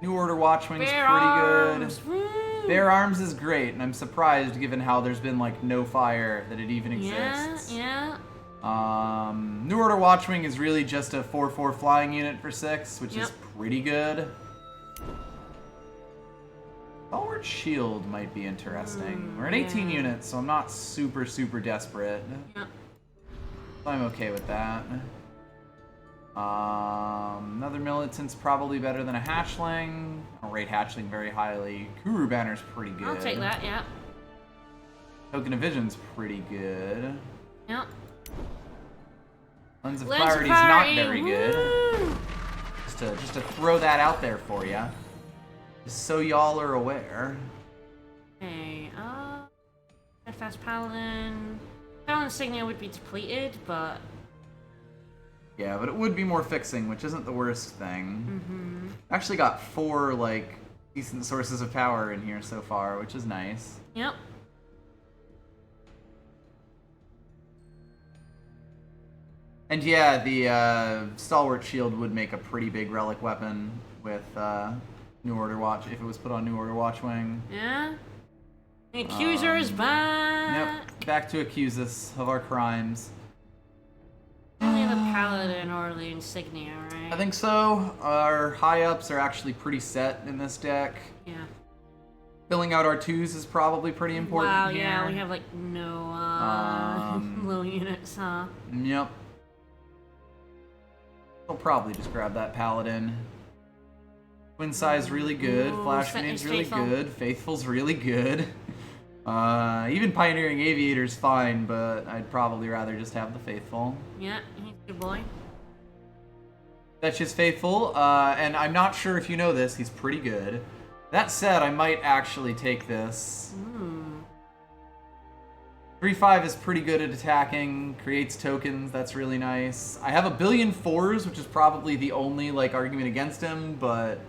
New Order Watchwing's Bear pretty arms. good. Woo! Bear Arms is great, and I'm surprised given how there's been like no fire that it even exists. Yeah. New Order Watchwing is really just a 4/4 flying unit for 6, which is pretty good. Stalwart Shield might be interesting. We're at 18 units, so I'm not super desperate. Yep. So I'm okay with that. Another militant's probably better than a hatchling. I don't rate hatchling very highly. Kuru Banner's pretty good. I'll take that, yeah. Token of Vision's pretty good. Yep. Lens of Lens of Clarity's not Clarity, very good. woo! Just to throw that out there for you. Just so y'all are aware. Okay, Fast Paladin. Paladin Insignia would be depleted, but... Yeah, but it would be more fixing, which isn't the worst thing. Actually got 4, like, decent sources of power in here so far, which is nice. Yep. And yeah, the Stalwart Shield would make a pretty big relic weapon with New Order Watch, if it was put on New Order Watchwing. Yeah. The Accuser is back! Yep, back to accuse us of our crimes. Only the Paladin or the Insignia, right? I think so. Our high-ups are actually pretty set in this deck. Yeah. Filling out our 2s is probably pretty important Wow, here. yeah, we have like no low units, huh? Yep. I'll probably just grab that Paladin. Twin Size really good. Ooh, Flash Faithful. Grenade's really good. Faithful's really good. Even Pioneering Aviator's fine, but I'd probably rather just have the Faithful. Yeah, he's a good boy. That's just Faithful, and I'm not sure if you know this, he's pretty good. That said, I might actually take this. 3/5 is pretty good at attacking, creates tokens, that's really nice. I have a billion 4s, which is probably the only like argument against him, but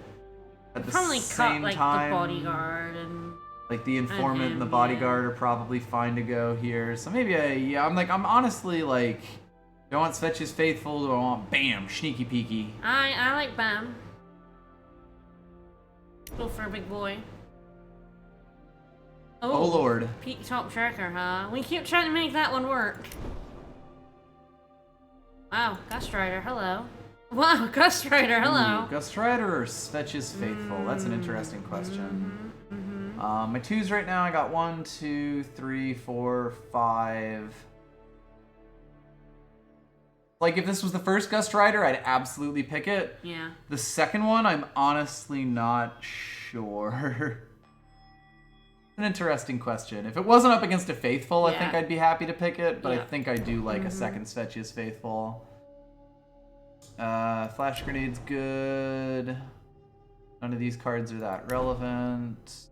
at the Probably same cut like time, the bodyguard and like the informant and the him, bodyguard are probably fine to go here. So maybe I'm honestly like, do I want Svetch's Faithful? Do I want Bam, Sneaky Peeky? I like Bam. Go for a big boy. Oh lord. Peak top tracker, huh? We keep trying to make that one work. Wow, Gust Rider, hello. Wow, Gust Rider, hello. Ooh, Gust Rider or Svetch's Faithful? That's an interesting question. My 2s right now, I got 1, 2, 3, 4, 5. Like, if this was the first Gust Rider, I'd absolutely pick it. Yeah. The second one, I'm honestly not sure. An interesting question. If it wasn't up against a Faithful, I think I'd be happy to pick it, but I think I do like a second Svetch's Faithful. Flash Grenade's good. None of these cards are that relevant.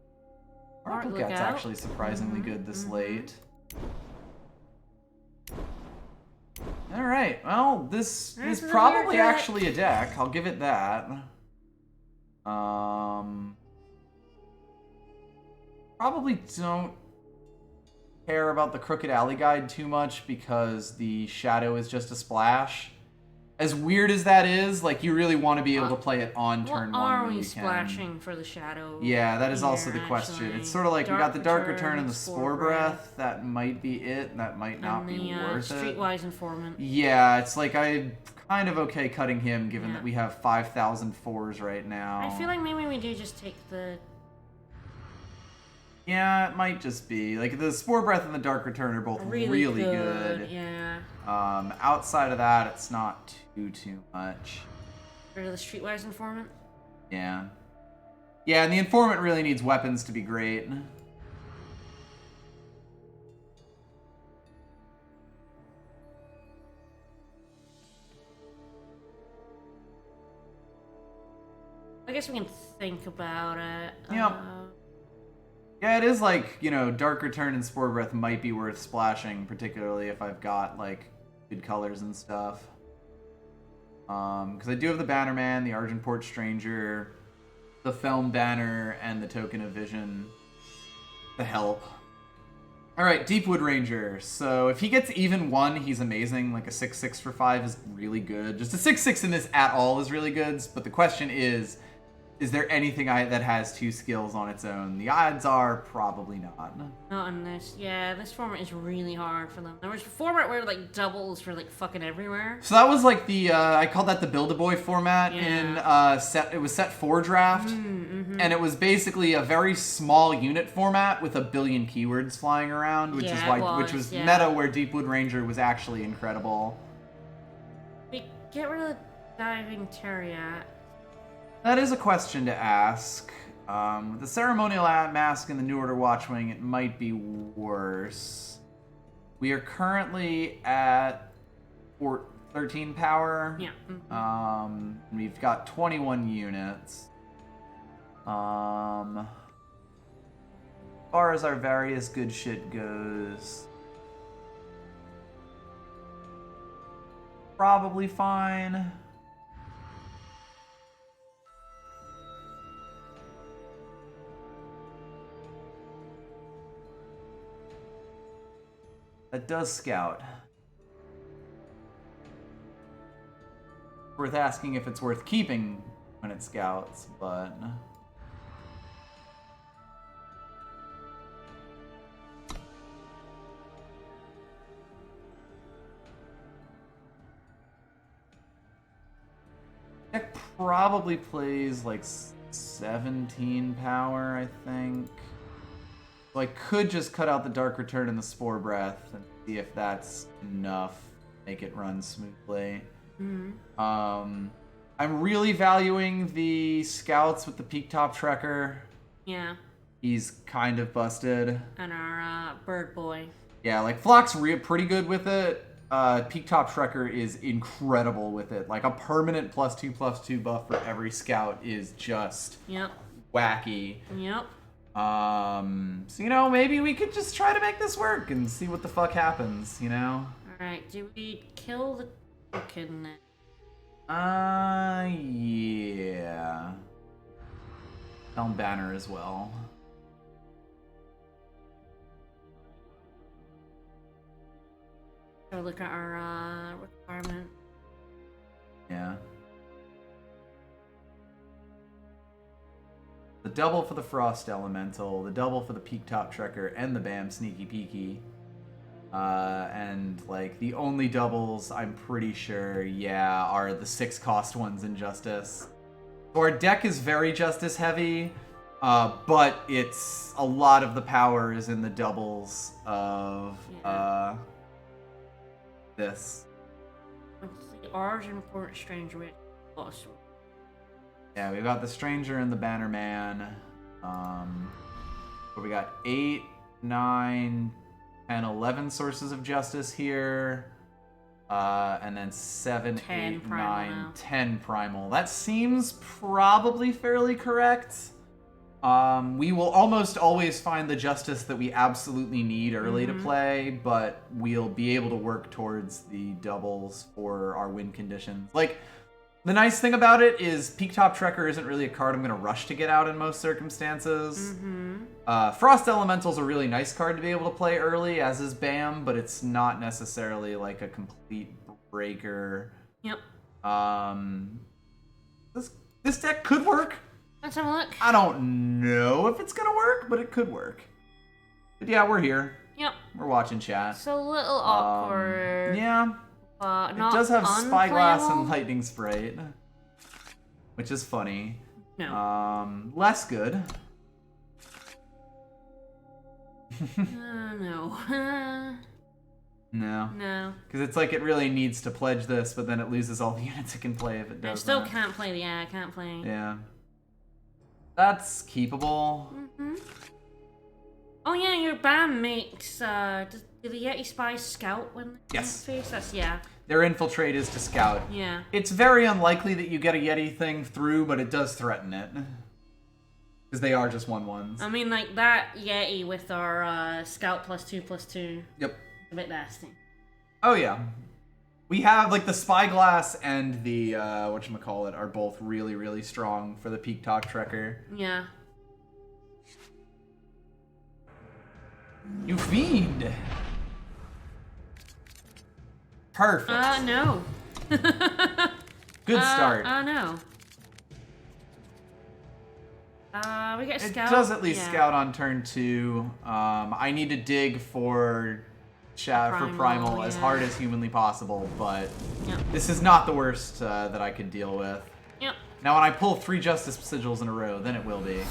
Art Lookat's actually surprisingly good this late. Alright, well, this is probably actually a deck. I'll give it that. Probably don't care about the Crooked Alley Guide too much because the Shadow is just a splash. As weird as that is, like, you really want to be able to play it on turn 1 are when we you can. splashing for the Shadow? Yeah, that is here, also the question. actually? It's sort of like we got the Dark Return and the Spore Spore Breath. That might be it. That might not and be the worth it. Streetwise Informant. Yeah, it's like I'm kind of okay cutting him given Yeah. that we have 5,000 4s right now. I feel like maybe we do just take the... Yeah, it might just be. Like, the Spore Breath and the Dark Return are both really good. Yeah. Outside of that, it's not too much. Rid of the Streetwise Informant? Yeah. Yeah, and the Informant really needs weapons to be great. I guess we can think about it. Yep. Yeah, it is like, you know, Dark Return and Spore Breath might be worth splashing, particularly if I've got, like, good colors and stuff. Because I do have the Bannerman, the Argenport Stranger, the Felm Banner, and the Token of Vision to help. Alright, Deepwood Ranger. So if he gets even 1, he's amazing. Like a 6/6 for 5 is really good. Just a 6/6 in this at all is really good. But the question is there anything that has 2 skills on its own? The odds are probably not. Not in this. Yeah, this format is really hard for them. There was a format where like doubles were like fucking everywhere. So that was like the I called that the Build-A-Boy format in it was set 4 draft, and it was basically a very small unit format with a billion keywords flying around, which was meta where Deepwood Ranger was actually incredible. We get rid of the Diving Terriat. That is a question to ask. With the Ceremonial Mask and the New Order Watchwing, it might be worse. We are currently at 13 power. Yeah. We've got 21 units. As far as our various good shit goes, probably fine. That does scout. Worth asking if it's worth keeping when it scouts, but... Deck probably plays like 17 power, I think. So I could just cut out the Dark Return and the Spore Breath and see if that's enough to make it run smoothly. I'm really valuing the Scouts with the Peak Top Trekker. Yeah. He's kind of busted. And our Bird Boy. Yeah, like Flock's pretty good with it. Peak Top Trekker is incredible with it. Like a permanent +2/+2 buff for every Scout is just wacky. Yep. So, you know, maybe we could just try to make this work and see what the fuck happens, you know? Alright, do we kill the token then? Yeah. Helm Banner as well. So look at our requirement. Yeah. The double for the Frost Elemental, the double for the Peak Top Trekker, and the BAM Sneaky Peeky. And, like, the only doubles, I'm pretty sure, are the 6-cost ones in Justice. So our deck is very Justice heavy, but it's a lot of the power is in the doubles of this. Let's see, Argenport Stranger with lost. Yeah, we've got the Stranger and the Bannerman. Where we got 8, 9, 10, 11 sources of justice here. And then 7, 8, 9, 10 primal. That seems probably fairly correct. We will almost always find the justice that we absolutely need early to play, but we'll be able to work towards the doubles for our win conditions. Like, the nice thing about it is Peak Top Trekker isn't really a card I'm going to rush to get out in most circumstances. Frost Elemental's a really nice card to be able to play early, as is BAM, but it's not necessarily like a complete breaker. Yep. This deck could work. Let's have a look. I don't know if it's going to work, but it could work. But yeah, we're here. Yep. We're watching chat. It's a little awkward. Yeah. Not it does have Spyglass and unplayable. Lightning Sprite, which is funny. No. Less good. No. No. No. Because it's like it really needs to pledge this, but then it loses all the units it can play if it does. I still can't play I can't play. Yeah. That's keepable. Oh yeah, your BAM makes, do the Yeti Spies scout when Yes. face? That's, Their infiltrate is to scout. Yeah. It's very unlikely that you get a Yeti thing through, but it does threaten it. Because they are just 1/1s. I mean, like, that Yeti with our Scout +2/+2. Yep. A bit nasty. Oh, yeah. We have, like, the Spyglass and the, whatchamacallit, are both really, really strong for the Peak Talk Trekker. Yeah. You fiend! Perfect. No. Good start. No. We get a It scout. does at least Yeah. scout on turn 2. I need to dig for primal as yeah. hard as humanly possible, but Yep. this is not the worst that I could deal with. Yep. Now, when I pull 3 Justice Sigils in a row, then it will be.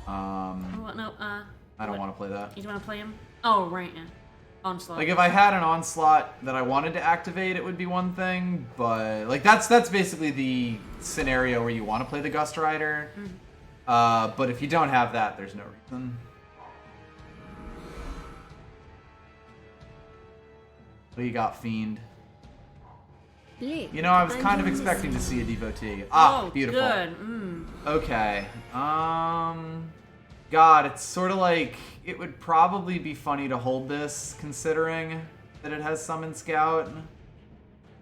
Oh, no, I don't want to play that. You don't want to play him? Oh, right, yeah. Onslaught. Like, if I had an Onslaught that I wanted to activate, it would be one thing, but, like, that's basically the scenario where you want to play the Gust Rider. But if you don't have that, there's no reason. What do you got, Fiend? You know, I was kind of expecting to see a Devotee. Ah, beautiful. Good. Okay. God, it's sort of like, it would probably be funny to hold this, considering that it has Summon Scout.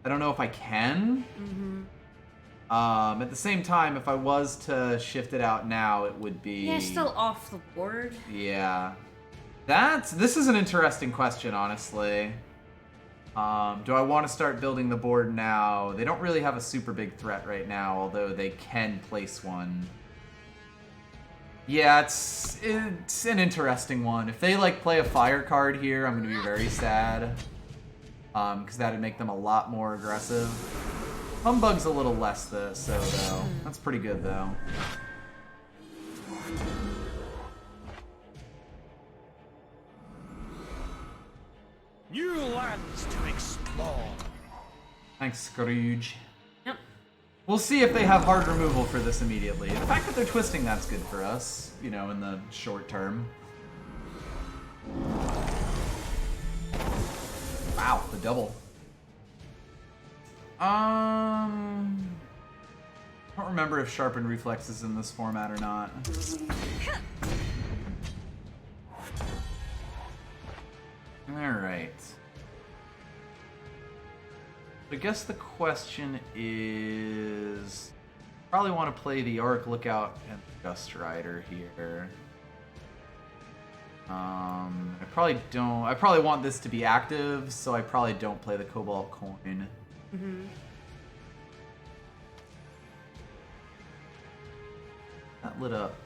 I don't know if I can. At the same time, if I was to shift it out now, it would be... Yeah, still off the board. Yeah. This is an interesting question, honestly. Do I want to start building the board now? They don't really have a super big threat right now, although they can place one. Yeah, it's an interesting one. If they, like, play a fire card here, I'm going to be very sad. Because that would make them a lot more aggressive. Humbug's a little less, though. That's pretty good, though. New lands to explore. Thanks, Scrooge. Yep. We'll see if they have hard removal for this immediately. The fact that they're twisting, that's good for us, you know, in the short term. Wow, the double. I don't remember if Sharpened Reflex is in this format or not. Alright. I guess the question is... Probably want to play the Arc Lookout and the Gust Rider here. I probably don't... I probably want this to be active, so I probably don't play the Cobalt Coin. That lit up.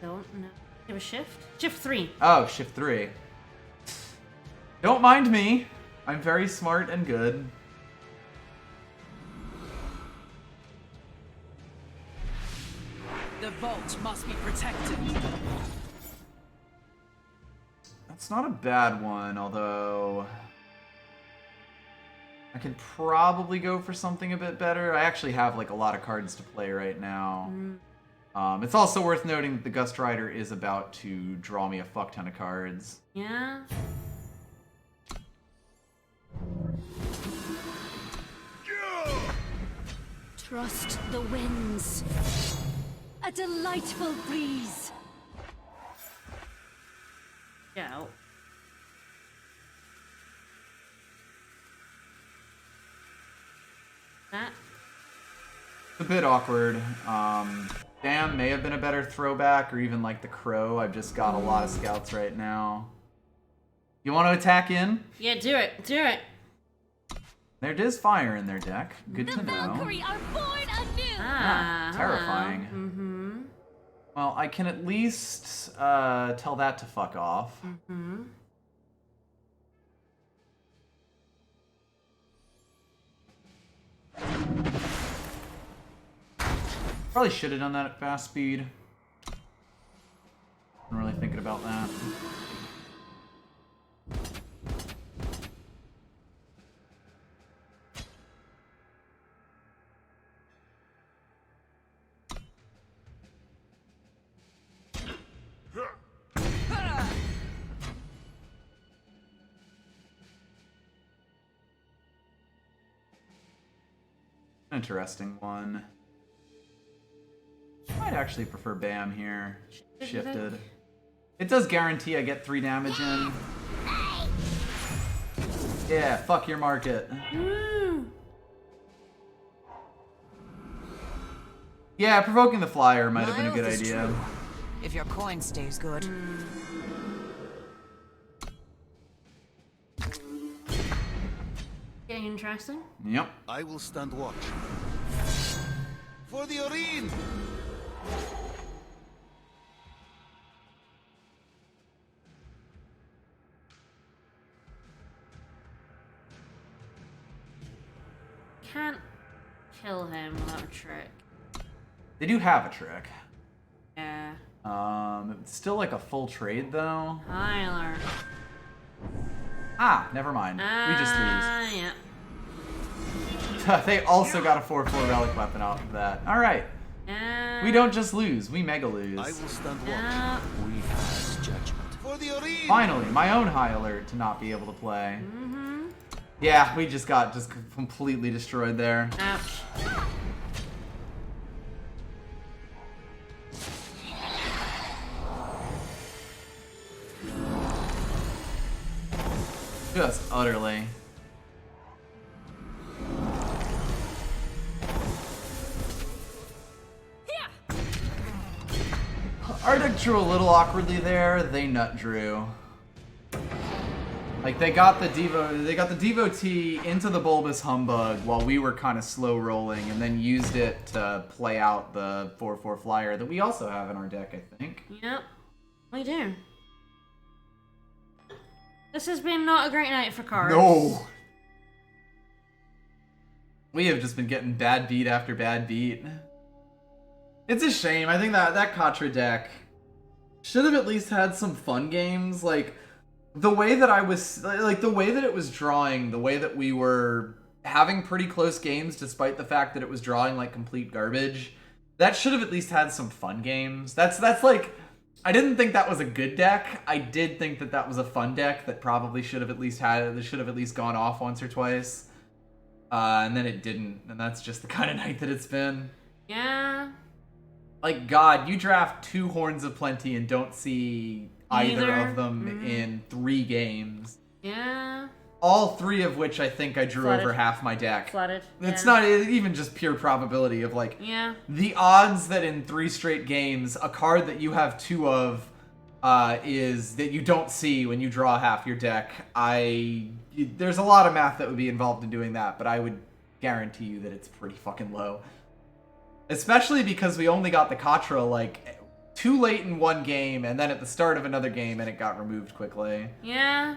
Don't know. You have a shift? Shift 3. Oh, shift 3. Don't mind me. I'm very smart and good. The vault must be protected. That's not a bad one, although... I could probably go for something a bit better. I actually have, like, a lot of cards to play right now. It's also worth noting that the Gust Rider is about to draw me a fuck ton of cards. Yeah. Trust the winds. A delightful breeze. Yeah. That. It's a bit awkward. Damn may have been a better throwback, or even like the Crow. I've just got a lot of scouts right now. You want to attack in? Yeah, do it. Do it. There is fire in their deck. Good The to know. Valkyrie are born anew. Ah, terrifying. Mm-hmm. Well, I can at least tell that to fuck off. Mm-hmm. Probably should have done that at fast speed. I'm really thinking about that. Interesting one. might actually prefer Bam here. Shifted. It does guarantee I get 3 damage in. Yeah, fuck your market. Yeah, provoking the flyer might have been a good idea. If your coin stays good. Getting interesting. Yep. I will stand watch. For the arena! Can't kill him without a trick. They do have a trick. Yeah. It's still like a full trade though. Tyler. Ah, never mind. We just lose. Yeah. They also got a 4/4 relic weapon off of that. Alright. We don't just lose, we mega lose. I will stand watch. Yeah. We pass judgment. For the arena! Finally, my own high alert to not be able to play. Yeah, we just got completely destroyed there. Ouch. Just utterly. Our deck drew a little awkwardly there. They nut drew. Like they got the devotee into the bulbous humbug while we were kind of slow rolling, and then used it to play out the 4/4 flyer that we also have in our deck, I think. Yep. We do. This has been not a great night for cards. No. We have just been getting bad beat after bad beat. It's a shame. I think that Katra deck should have at least had some fun games. Like, the way that I was... Like, the way that it was drawing, the way that we were having pretty close games despite the fact that it was drawing, like, complete garbage. That should have at least had some fun games. That's like... I didn't think that was a good deck. I did think that that was a fun deck that probably should have at least gone off once or twice. And then it didn't. And that's just the kind of night that it's been. Yeah. Like, God, you draft 2 Horns of Plenty and don't see either of them in 3 games. Yeah. All 3 of which I think I drew Flooded. over half my deck. Flooded. It's Yeah. not even just pure probability of, like, Yeah. the odds that in 3 straight games, a card that you have 2 of is that you don't see when you draw half your deck. There's a lot of math that would be involved in doing that, but I would guarantee you that it's pretty fucking low. Especially because we only got the Katra, like, too late in one game, and then at the start of another game, and it got removed quickly. Yeah.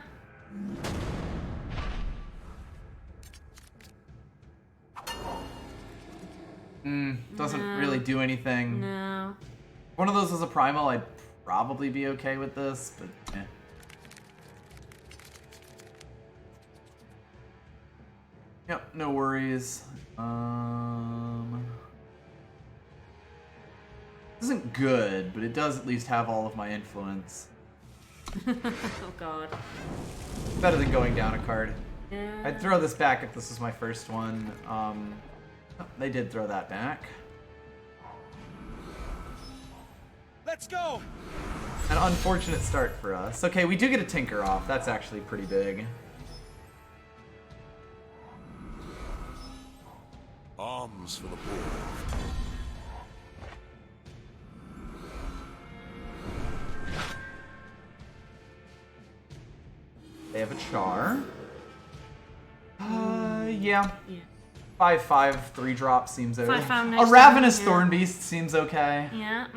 Doesn't really do anything. No. If one of those was a primal, I'd probably be okay with this, but eh. Yep, no worries. Isn't good, but it does at least have all of my influence. Oh god. Better than going down a card. Yeah. I'd throw this back if this was my first one. They did throw that back. Let's go! An unfortunate start for us. Okay, we do get a Tinker off. That's actually pretty big. Arms for the poor. They have a Char. Yeah. Yeah. 5/5, 3-drop seems okay. 5/5 A next Ravenous turn, Thorn Beast seems okay. Yeah,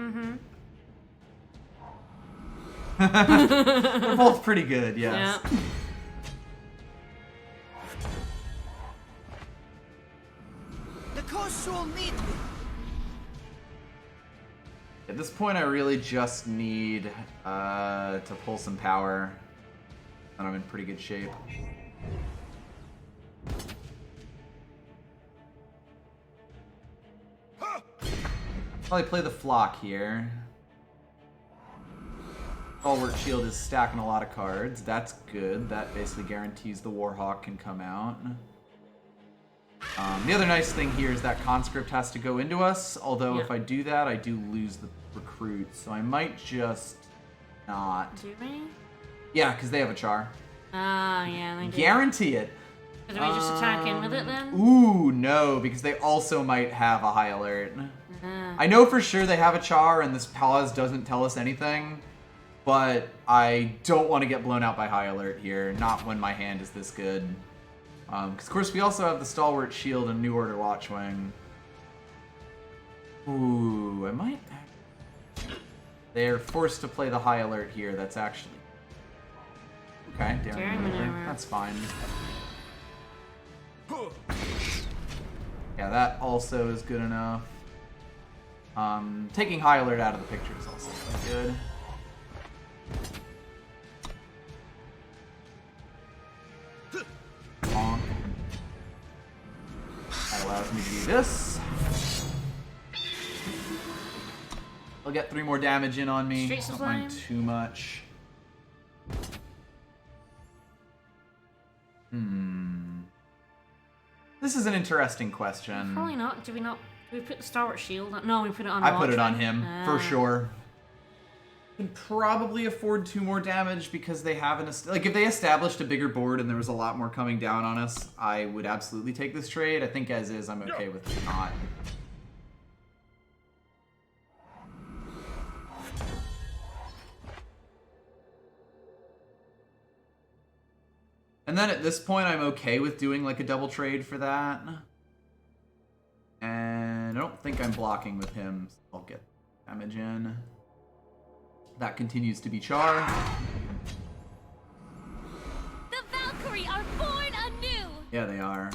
They're both pretty good, yes. Yeah. The coast will need me. At this point, I really just need to pull some power, and I'm in pretty good shape. Probably play the Flock here. Stalwart Shield is stacking a lot of cards. That's good. That basically guarantees the Warhawk can come out. The other nice thing here is that conscript has to go into us, although Yeah. if I do that, I do lose the recruit, so I might just not. Do we? Yeah, because they have a char. Ah, yeah, they do. Guarantee it. Do we just attack in with it then? Ooh, no, because they also might have a high alert. Ah. I know for sure they have a char, and this pause doesn't tell us anything, but I don't want to get blown out by high alert here, not when my hand is this good. Because, of course, we also have the Stalwart Shield and New Order Watchwing. Ooh, I might... They're forced to play the high alert here, that's actually... Okay, Daring maneuver. that's fine. Yeah, that also is good enough. Taking high alert out of the picture is also good. Bonk. That allows me to do this. I'll get 3 more damage in on me. Streets of Don't mind Flame. too much. This is an interesting question. Probably not. Do we not? Do we put the Stalwart Shield on? No, we put it on I put it on Watchwing. him, for sure. Could probably afford 2 more damage because they have like if they established a bigger board and there was a lot more coming down on us, I would absolutely take this trade. I think as is, I'm okay with it not. And then at this point, I'm okay with doing like a double trade for that. And I don't think I'm blocking with him, so I'll get damage in. That continues to be char. The Valkyrie are born anew! Yeah, they are.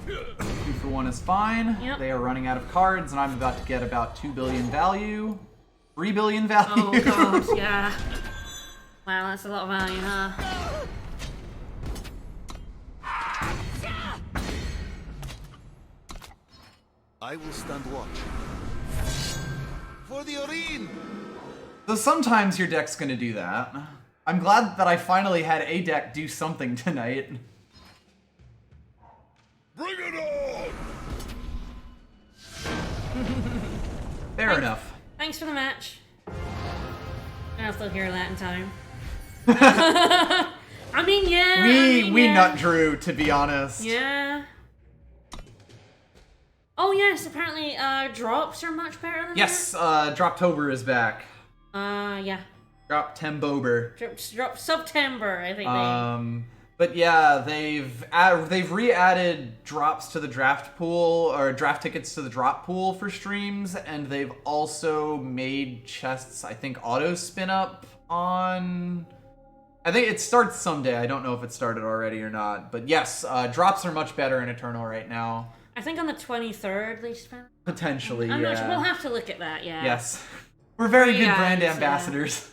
Two for 1 is fine. Yep. They are running out of cards, and I'm about to get about 2 billion value. 3 billion value. Oh god, yeah. Wow, that's a lot of value, huh? I will stand watch. For the arena! So sometimes your deck's gonna do that. I'm glad that I finally had a deck do something tonight. Bring it on! Fair enough. Thanks for the match. I'll still hear that in time. I mean, yeah. We nut drew, to be honest. Yeah. Oh yes, apparently drops are much better than Yes, Droptober is back. Yeah. Drop Tembober. Drop September, I think But yeah, they've re-added drops to the draft pool, or draft tickets to the drop pool for streams, and they've also made chests, I think, auto spin up on... I think it starts someday. I don't know if it started already or not. But yes, drops are much better in Eternal right now. I think on the 23rd they spent. Potentially, I'm yeah. not sure. We'll have to look at that, yeah. Yes. We're very good Yeah, brand yeah. ambassadors.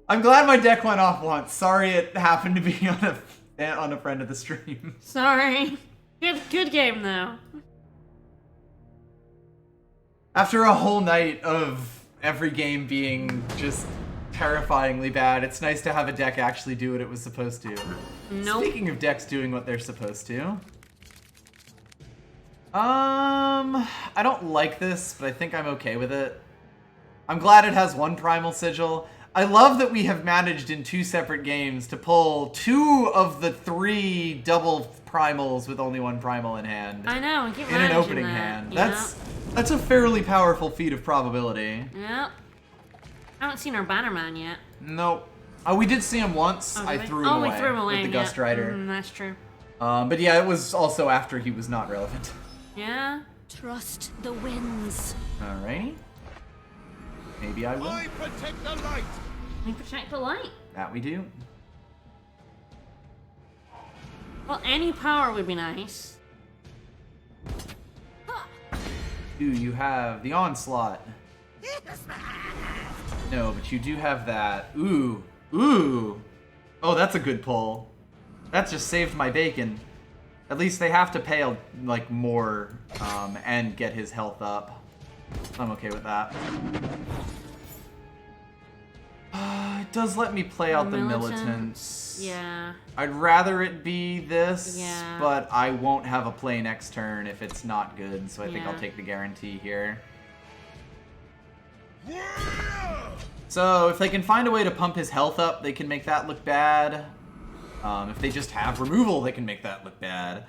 I'm glad my deck went off once. Sorry it happened to be on a friend of the stream. Sorry. Good game, though. After a whole night of every game being just terrifyingly bad, it's nice to have a deck actually do what it was supposed to. Nope. Speaking of decks doing what they're supposed to. I don't like this, but I think I'm okay with it. I'm glad it has 1 Primal Sigil. I love that we have managed in 2 separate games to pull 2 of the 3 double primals with only 1 primal in hand. I know, I keep in an managing opening that. hand. Yeah. That's a fairly powerful feat of probability. Yep. I haven't seen our Bannerman yet. Nope. Oh, we did see him once. Oh, I did we? threw him away we threw him away with the yeah. Gust Rider. That's true. But yeah, it was also after he was not relevant. Yeah. Trust the winds. Alrighty. Maybe I will. I protect the light! We protect the light. That we do. Well, any power would be nice. Do you have the Onslaught? No, but you do have that. Ooh. Ooh. Oh, that's a good pull. That just saved my bacon. At least they have to pay like more and get his health up. I'm okay with that. It does let me play out the militants. Yeah. I'd rather it be this, Yeah. but I won't have a play next turn if it's not good, so I think I'll Yeah. take the guarantee here. So if they can find a way to pump his health up, they can make that look bad. If they just have removal, they can make that look bad.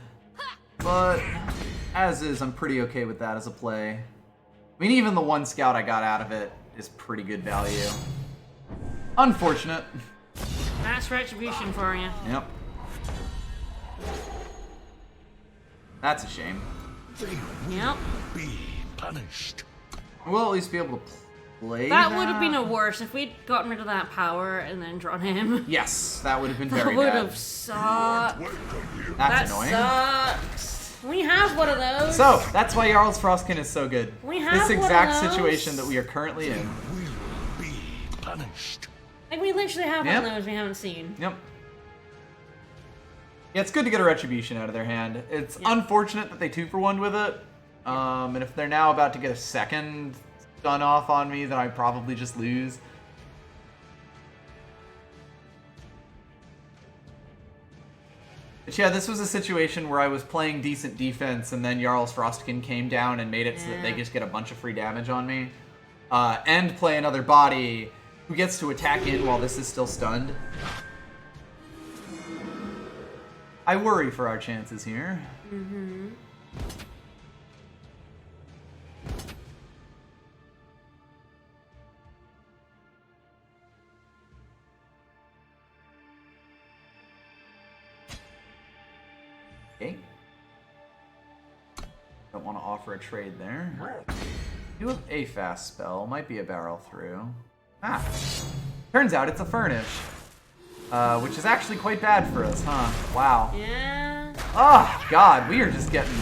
But as is, I'm pretty okay with that as a play. I mean, even the one scout I got out of it is pretty good value. Unfortunate. That's retribution for you. Yep. That's a shame. Yep. Be punished. We'll at least be able to play That would have been a worse if we'd gotten rid of that power and then drawn him. Yes, that would have been That very would bad. have sucked. That's That annoying. sucks. We have one of those. So, that's why Jarl's Frostkin is so good. We have this one of exact those. situation that we are currently in. Be punished. Like, we literally have one Yep. of those we haven't seen. Yep. Yeah, it's good to get a Retribution out of their hand. It's unfortunate that they 2-for-1'd with it. And if they're now about to get a second stun off on me, then I probably just lose. But yeah, this was a situation where I was playing decent defense, and then Jarl's Frostkin came down and made it so that they just get a bunch of free damage on me. And play another body who gets to attack in while this is still stunned. I worry for our chances here. Mm-hmm. Okay. Don't want to offer a trade there. Do have a fast spell. Might be a barrel through. Ah. Turns out it's a furnish. Which is actually quite bad for us, huh? Wow. Yeah. Oh, God. We are just getting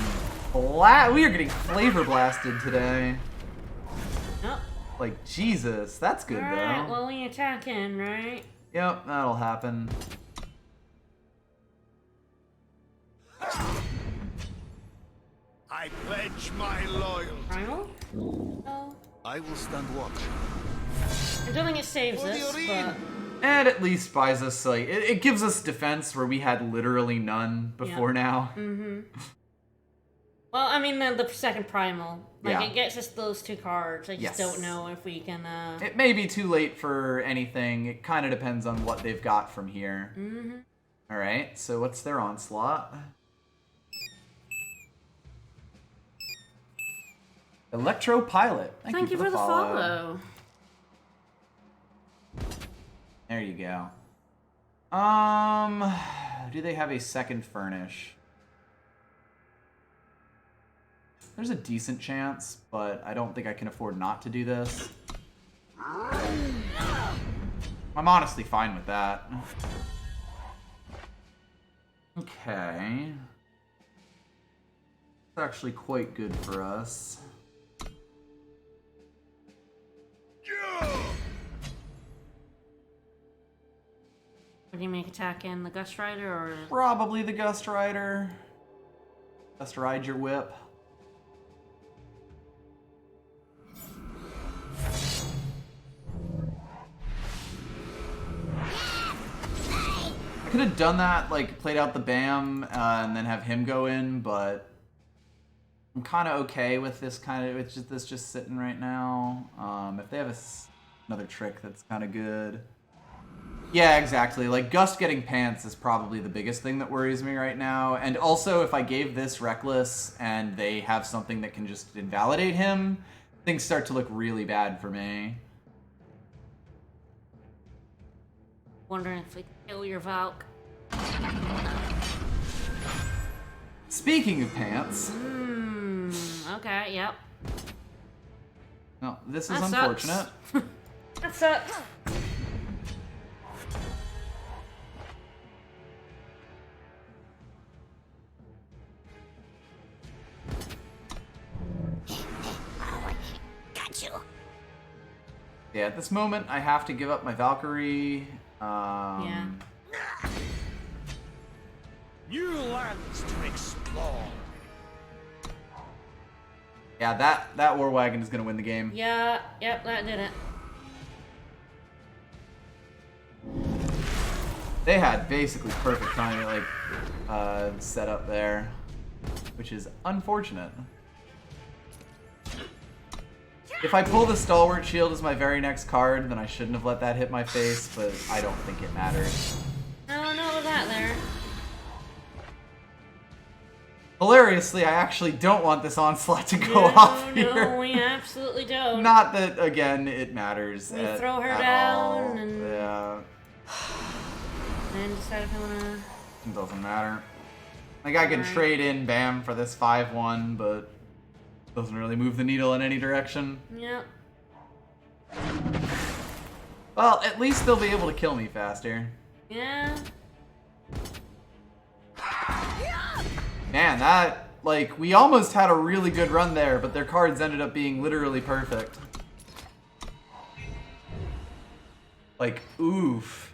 we are getting flavor blasted today. Oh. Like, Jesus. That's good, Alright, though. well, we attack in, right? Yep, that'll happen. I pledge my loyalty. Primal? Oh. I will stand watch. I don't think it saves For the us, arena. but... And at least buys us, like, it gives us defense where we had literally none before now. Mm-hmm. Well, I mean, the second primal. Like, Yeah. it gets us those 2 cards. I just Yes. don't know if we can, It may be too late for anything. It kind of depends on what they've got from here. Mm-hmm. Alright, so what's their onslaught? Electro Pilot. Thank you for the follow. There you go. Do they have a second furnish? There's a decent chance, but I don't think I can afford not to do this. I'm honestly fine with that. Okay. It's actually quite good for us. What do you make attack in? The Gust Rider or... Probably the Gust Rider. Gust Ride your whip. I could have done that, like, played out the BAM, and then have him go in, but I'm kind of okay with this this just sitting right now. If they have another trick that's kind of good. Yeah, exactly. Like, Gust getting pants is probably the biggest thing that worries me right now. And also, if I gave this Reckless and they have something that can just invalidate him, things start to look really bad for me. Wondering if we can kill your Valk. Speaking of pants... Okay, yep. No, this is That sucks. unfortunate. That sucks. Got you. Yeah, at this moment, I have to give up my Valkyrie. Yeah. You lack lands to explore. Yeah, that war wagon is gonna win the game. Yeah, yep, that did it. They had basically perfect timing, like, set up there, which is unfortunate. If I pull the Stalwart Shield as my very next card, then I shouldn't have let that hit my face, but I don't think it matters. No, not with that there. Hilariously, I actually don't want this onslaught to go No, off here. no, we absolutely don't. Not that, again, it matters. We at, throw her at down all. and- Yeah, And decide if I wanna... it doesn't matter. Like, I can trade in Bam for this 5-1, but doesn't really move the needle in any direction. Yep. Well, at least they'll be able to kill me faster. Yeah. Man, that, like, we almost had a really good run there, but their cards ended up being literally perfect. Like, oof.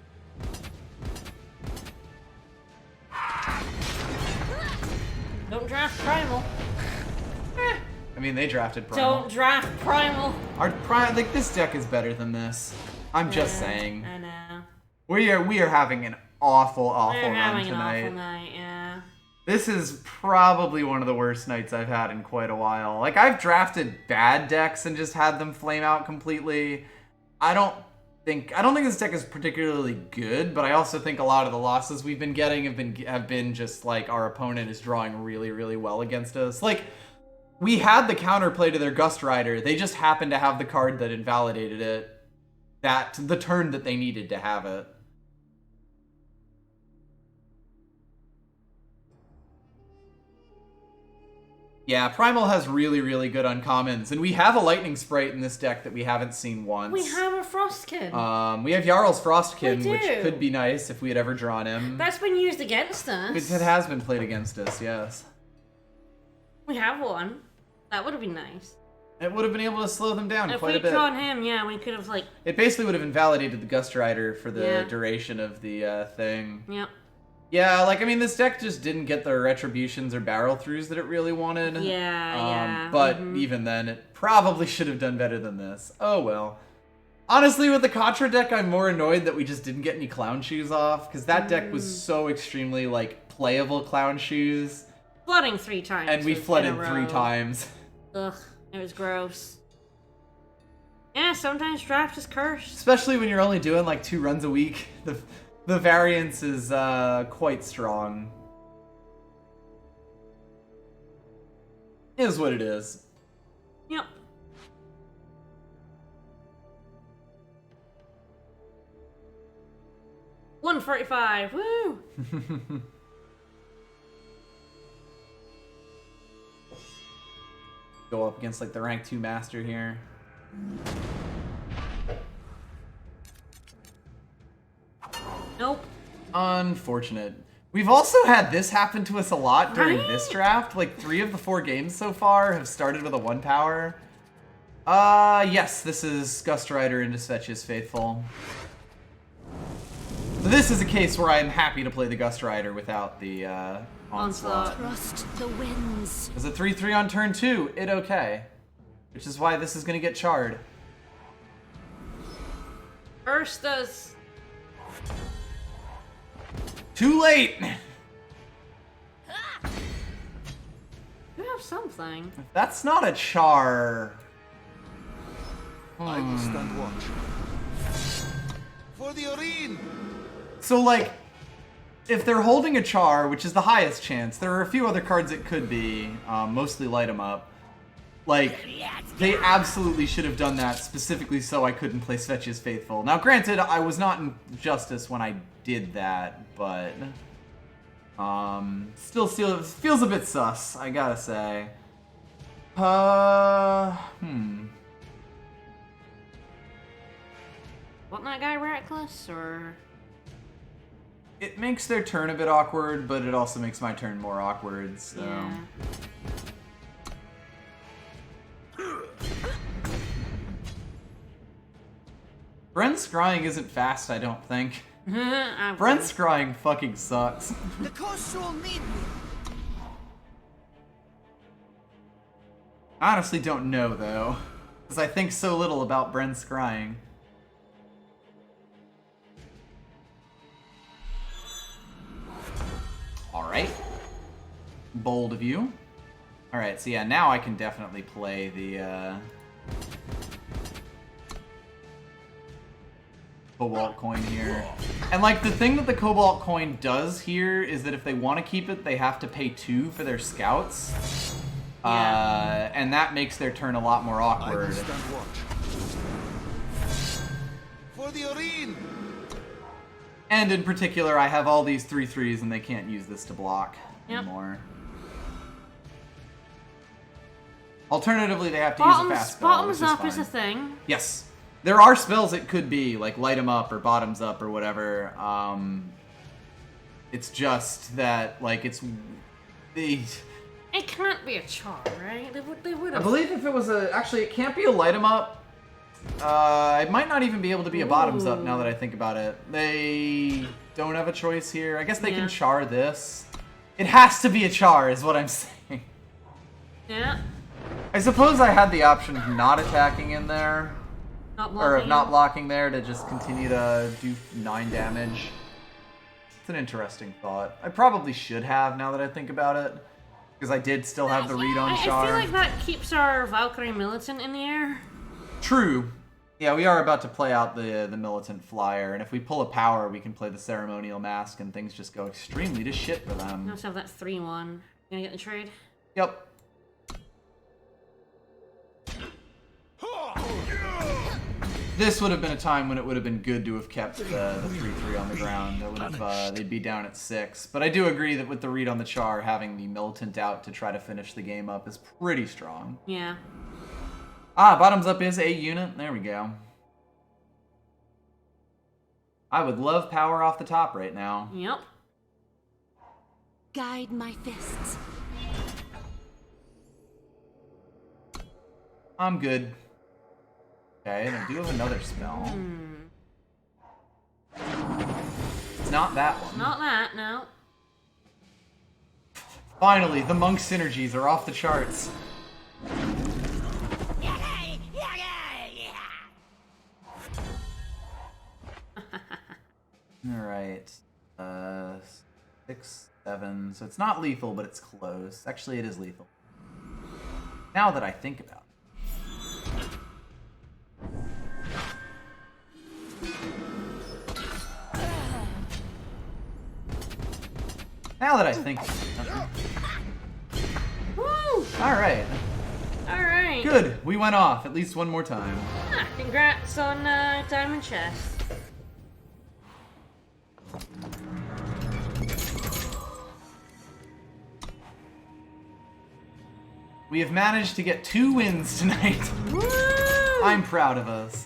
Don't draft Primal. I mean, they drafted Primal. Don't draft Primal. Our like, this deck is better than this. I'm just saying. I know. We are having an awful We're run having tonight. an awful night, yeah. This is probably one of the worst nights I've had in quite a while. Like, I've drafted bad decks and just had them flame out completely. I don't think this deck is particularly good, but I also think a lot of the losses we've been getting have been just like our opponent is drawing really, really well against us. Like, we had the counterplay to their Gust Rider. They just happened to have the card that invalidated it. The turn that they needed to have it. Yeah, Primal has really, really good uncommons, and we have a Lightning Sprite in this deck that we haven't seen once. We have a Frostkin. We have Jarl's Frostkin, We do. which could be nice if we had ever drawn him. That's been used against us. It has been played against us, yes. We have one. That would have been nice. It would have been able to slow them down If quite a we'd bit. drawn him, yeah, we could have, like... It basically would have invalidated the Gust Rider for the Yeah. duration of the thing. Yep. Yeah, like, I mean, this deck just didn't get the retributions or barrel throughs that it really wanted. Yeah. But even then, it probably should have done better than this. Oh well. Honestly, with the Katra deck, I'm more annoyed that we just didn't get any Clown Shoes off, because that deck was so extremely, like, playable Clown Shoes. Flooding 3 times. And we in a flooded row. 3 times. Ugh, it was gross. Yeah, sometimes draft is cursed. Especially when you're only doing, like, 2 runs a week. The variance is quite strong. Is what it is. Yep. $145. Woo! Go up against, like, the rank 2 master here. Nope. Unfortunate. We've also had this happen to us a lot during Right? this draft. Like, 3 of the 4 games so far have started with a 1 power. Yes, this is Gust Rider into Svetch's Faithful. So this is a case where I'm happy to play the Gust Rider without the, Onslaught. Trust the winds. Is it 3/3 on turn 2? It okay. Which is why this is gonna get charred. First does. Too late! You have something. That's not a char. I will stand watch. For the arena! So, like, if they're holding a char, which is the highest chance, there are a few other cards it could be, mostly light 'em up. Like, they absolutely should have done that specifically so I couldn't play Svetch's Faithful. Now, granted, I was not in Justice when I did that, but still feels a bit sus, I gotta say. Wasn't that guy reckless, or? It makes their turn a bit awkward, but it also makes my turn more awkward, so... Yeah. Brent's scrying isn't fast, I don't think. I'm Brent's scrying fucking sucks. The Kosoul need me. I honestly don't know, though. Because I think so little about Bren scrying. Alright. Bold of you. Alright, so yeah, now I can definitely play the, Cobalt coin here. And like the thing that the Cobalt coin does here is that if they want to keep it, they have to pay 2 for their scouts. Yeah. And that makes their turn a lot more I awkward. will stand watch. For the arena! And in particular, I have all these 3/3s and they can't use this to block Yep. anymore. Alternatively, they have to use a fast spell, Bottoms which is up is fine. a thing. Yes. There are spells it could be, like light 'em up or bottoms up or whatever. It's just that, like, It can't be a char, right? They would I have. believe if it was a... Actually, it can't be a light 'em up. It might not even be able to be a bottoms up now that I think about it. They don't have a choice here. I guess they can char this. It has to be a char, is what I'm saying. Yeah. I suppose I had the option of not attacking in there. Not Or blocking. of not blocking there to just continue to do 9 damage. It's an interesting thought. I probably should have now that I think about it. Because I did still have the read on char. I feel like that keeps our Valkyrie militant in the air. True. Yeah, we are about to play out the militant flyer, and if we pull a power, we can play the ceremonial mask, and things just go extremely to shit for them. Let's have that 3-1. Gonna get the trade? Yep. This would have been a time when it would have been good to have kept the 3/3 on the ground. That would have they'd be down at 6. But I do agree that with the read on the char, having the militant out to try to finish the game up is pretty strong. Yeah. Bottoms up is a unit. There we go. I would love power off the top right now. Yep. Guide my fists. I'm good. Okay, and I do have another spell. It's not that one. Not that, no. Finally, the monk synergies are off the charts. Alright. 6, 7. So it's not lethal, but it's close. Actually, it is lethal. Now that I think about it. Now that I think about it. Woo! Alright. Alright. Good. We went off at least one more time. Congrats on Diamond Chest. We have managed to get 2 wins tonight. Woo! I'm proud of us.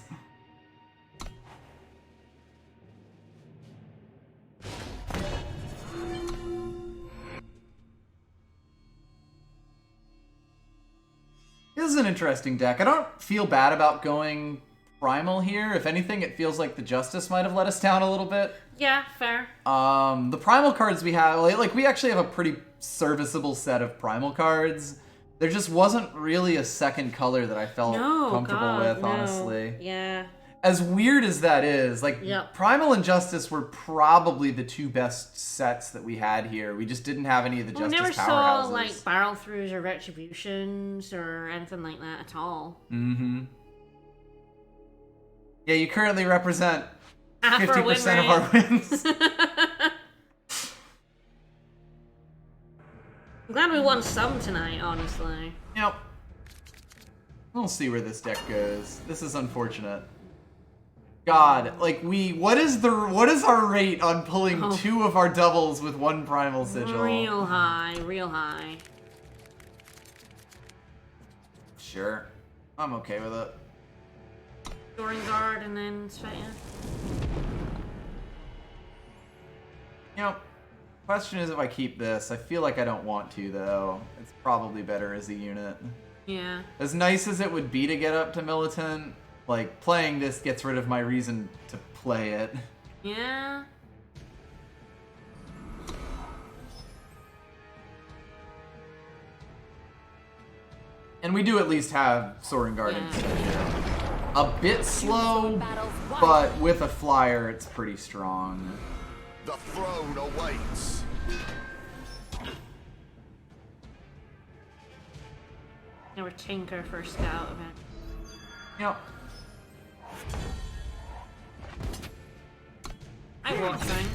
This is an interesting deck. I don't feel bad about going Primal here. If anything, it feels like the Justice might have let us down a little bit. Yeah, fair. The Primal cards we have, like we actually have a pretty serviceable set of Primal cards. There just wasn't really a second color that I felt comfortable with, honestly. Yeah. As weird as that is, like, Yep. Primal and Justice were probably the 2 best sets that we had here. We just didn't have any of the We Justice never powerhouses. saw, like, barrel throughs or retributions or anything like that at all. Mm-hmm. Yeah, you currently represent Half our 50% win of our wins. I'm glad we won some tonight, honestly. Yep. We'll see where this deck goes. This is unfortunate. God, like what is our rate on pulling 2 of our doubles with 1 Primal Sigil? Real high, real high. Sure. I'm okay with it. Storing Guard and then Sveta. Yep. Question is if I keep this. I feel like I don't want to, though. It's probably better as a unit. Yeah. As nice as it would be to get up to Militant, like, playing this gets rid of my reason to play it. Yeah. And we do at least have Soaring Guard Yeah. instead here. A bit slow, but with a flyer, it's pretty strong. The throne awaits. Now we're Tinker for Scout event. Yep. I Watching.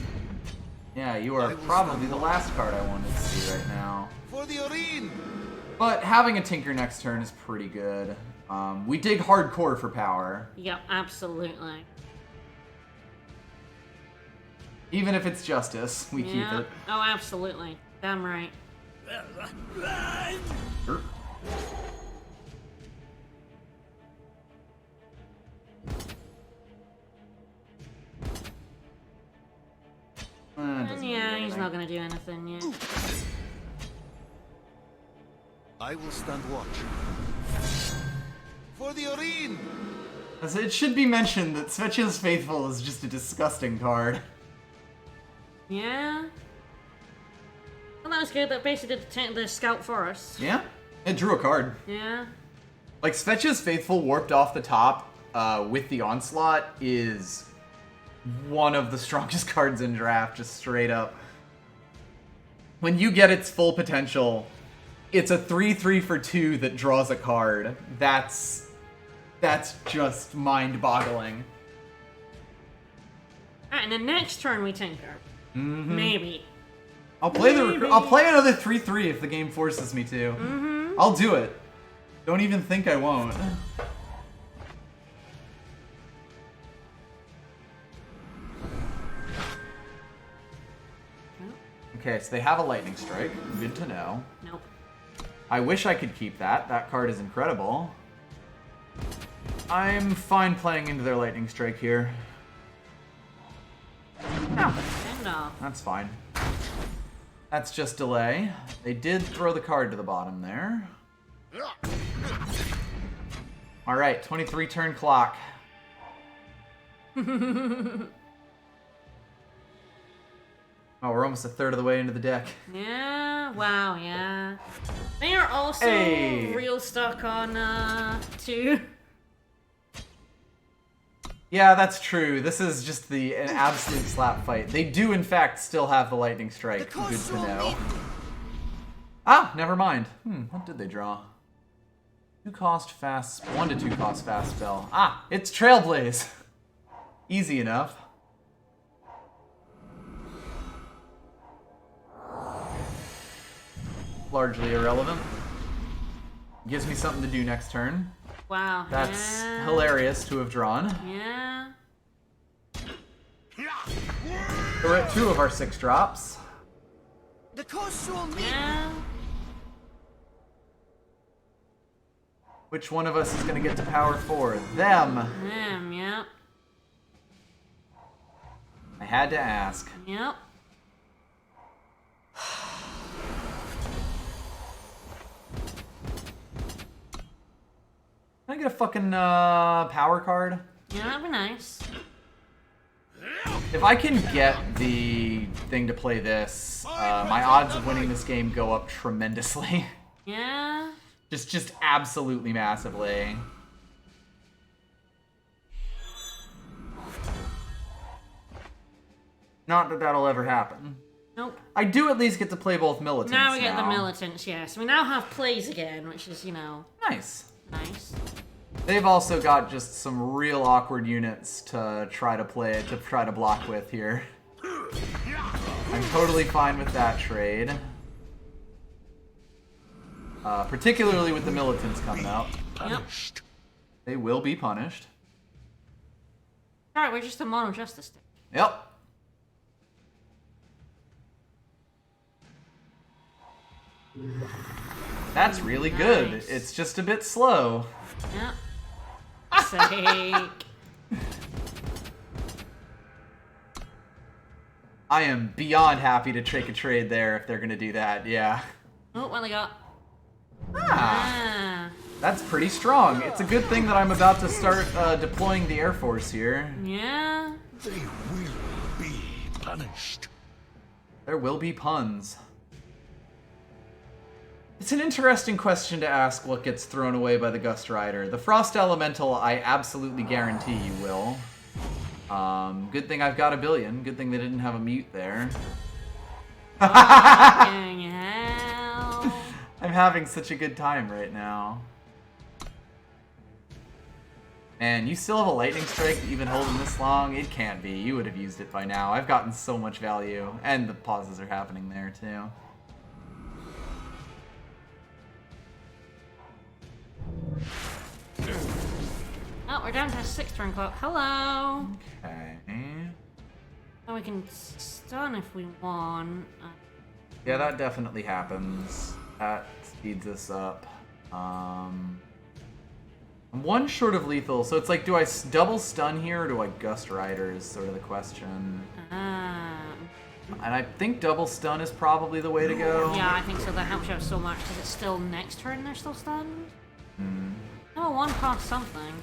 Yeah, you are probably the last card I wanted to see right now. For the Oreen! But having a Tinker next turn is pretty good. We dig hardcore for power. Yep, absolutely. Even if it's Justice, we keep Yeah. it. Oh, absolutely. Damn right. Sure. Doesn't Yeah, do he's anything. not gonna do anything yet. I will stand watch. For the Oreen! As it should be mentioned that Svetch's Faithful is just a disgusting card. Yeah. Well, that was good. That basically did the Scout for us. Yeah? It drew a card. Yeah. Like, Svetch's Faithful warped off the top with the Onslaught is one of the strongest cards in draft, just straight up. When you get its full potential, it's a 3/3 for 2 that draws a card. That's just mind-boggling. Alright, and then next turn we Tinker. Maybe. I'll play another 3/3 if the game forces me to. I'll do it. Don't even think I won't. Okay, so they have a Lightning Strike. Good to know. Nope. I wish I could keep that. That card is incredible. I'm fine playing into their Lightning Strike here. No, And that's fine. That's just delay. They did throw the card to the bottom there. Alright, 23 turn clock. Oh, we're almost a third of the way into the deck. Yeah, wow, yeah. They are also Hey. real stuck on 2. Yeah, that's true. This is just an absolute slap fight. They do, in fact, still have the Lightning Strike. Good to know. Ah, never mind. What did they draw? 1 to 2 cost fast spell. Ah, it's Trailblaze. Easy enough. Largely irrelevant. Gives me something to do next turn. Wow. That's yeah. hilarious to have drawn. Yeah. We're at 2 of our 6 drops. The coast will meet. Yeah. Which one of us is going to get to power 4? Them. Yep. I had to ask. Yep. Can I get a fucking power card? Yeah, that'd be nice. If I can get the thing to play this, my odds of winning this game go up tremendously. Yeah. just absolutely massively. Not that that'll ever happen. Nope. I do at least get to play both militants Now we get the militants, yes. We now have plays again, which is, Nice. nice. They've also got just some real awkward units to try to block with here. I'm totally fine with that trade. Particularly with the militants coming out. Punished. They will be punished. Alright, we're just a mono justice stick. Yep. That's really good. Nice. It's just a bit slow. Yep. Sake. I am beyond happy to take a trade there if they're gonna do that, yeah. Oh, what they got? Ah, that's pretty strong. It's a good thing that I'm about to start deploying the Air Force here. Yeah. They will be punished. There will be puns. It's an interesting question to ask what gets thrown away by the Gust Rider. The Frost Elemental, I absolutely guarantee you will. Good thing I've got a billion. Good thing they didn't have a mute there. Fucking hell. I'm having such a good time right now. Man, you still have a lightning strike that you've been holding this long? It can't be. You would have used it by now. I've gotten so much value. And the pauses are happening there, too. Oh, we're down to a 6 turn clock. Hello. Okay. Oh, we can stun if we want. Yeah, that definitely happens. That speeds us up. I'm one short of lethal, so it's like, do I double stun here or do I Gust Rider is sort of the question. And I think double stun is probably the way to go. Yeah, I think so. That helps you out so much because it's still next turn they're still stunned. Oh, one cost something.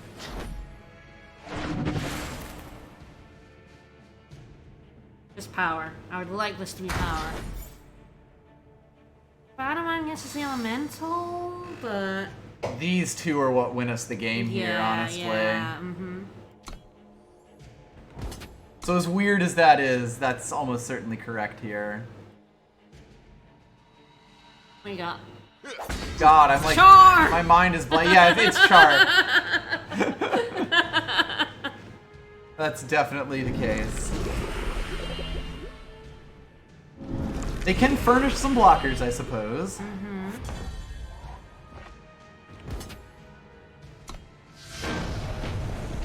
Just power. I would like this to be power. Spider-Man gets to the elemental, but These two are what win us the game here, honestly. Yeah, So as weird as that is, that's almost certainly correct here. What you got? God, I'm like, Char! my mind is blank. Yeah, it's Char. That's definitely the case. They can furnish some blockers, I suppose.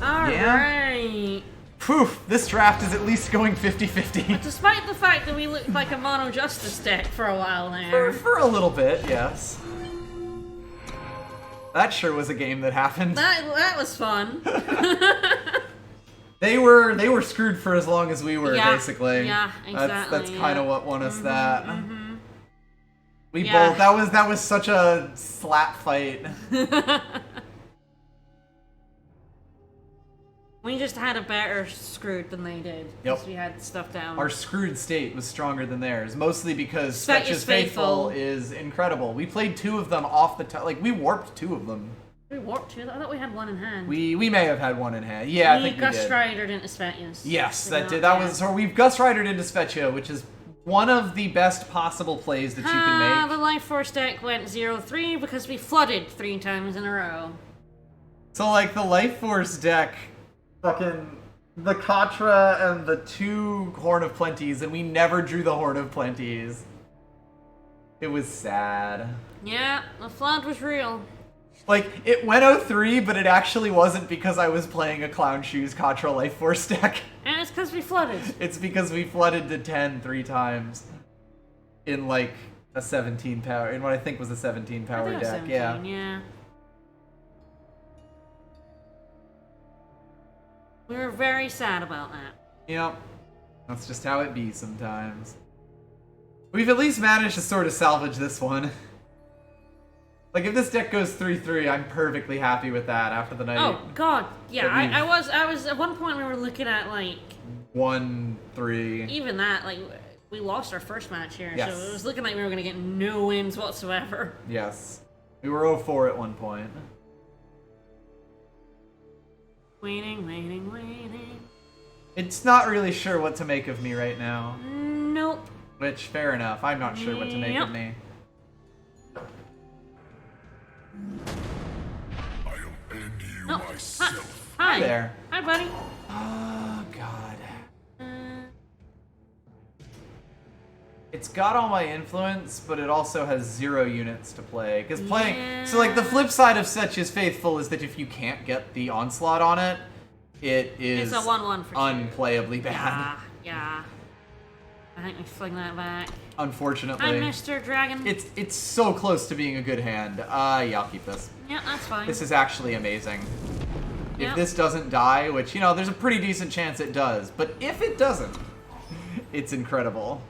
Alright. Poof, this draft is at least going 50-50. Despite the fact that we looked like a mono justice deck for a while there. For a little bit, yes. That sure was a game that happened. That was fun. They were screwed for as long as we were, Yeah, basically. yeah, exactly, That's kind of what won us that. We Yeah. both that was such a slap fight. We just had a better screwed than they did. Because we had stuff down. Our screwed state was stronger than theirs, mostly because Svet Fetch is is Faithful Faithful is incredible. We played 2 of them off the top. Like, we warped 2 of them. We warped two. I thought we had one in hand. We may have had one in hand. Yeah, I think we Gust did. Ridered into Svetius. Yes, that did. That was so. We've Gust Ridered into Svetia, which is one of the best possible plays that you can The make. Lifeforce deck went 0-3 because we flooded 3 times in a row. So like the Lifeforce deck, fucking the Katra and the 2 Horn of Plenties, and we never drew the Horn of Plenties. It was sad. Yeah, the flood was real. Like, it went 0-3, but it actually wasn't because I was playing a Clown Shoes Katra Lifeforce deck. And it's because we flooded. It's because we flooded to 10 3 times. In like a 17 power, in what I think was a 17 power I think it was deck. 17, Yeah. yeah. We were very sad about that. Yep. That's just how it be sometimes. We've at least managed to sort of salvage this one. Like, if this deck goes 3-3, I'm perfectly happy with that after the night. Oh, God. Yeah, That I was, at one point we were looking at, like, 1-3. even that, like, we lost our first match here, Yes. so it was looking like we were going to get no wins whatsoever. Yes. We were 0-4 at one point. Waiting. It's not really sure what to make of me right now. Nope. Which, fair enough. I'm not sure what to make of Yep. me. I'll end you Oh, myself. Hi. There. Hi, buddy. Oh, God. It's got all my influence, but it also has 0 units to play. Because playing... So, like, the flip side of Such is Faithful is that if you can't get the Onslaught on it, it is It's a 1-1 for unplayably bad. Yeah. I think we fling that back. Unfortunately. Hi, Mr. Dragon. It's so close to being a good hand. Yeah, I'll keep this. Yeah, that's fine. This is actually amazing. If Yep. this doesn't die, which, you know, there's a pretty decent chance it does, but if it doesn't, it's incredible.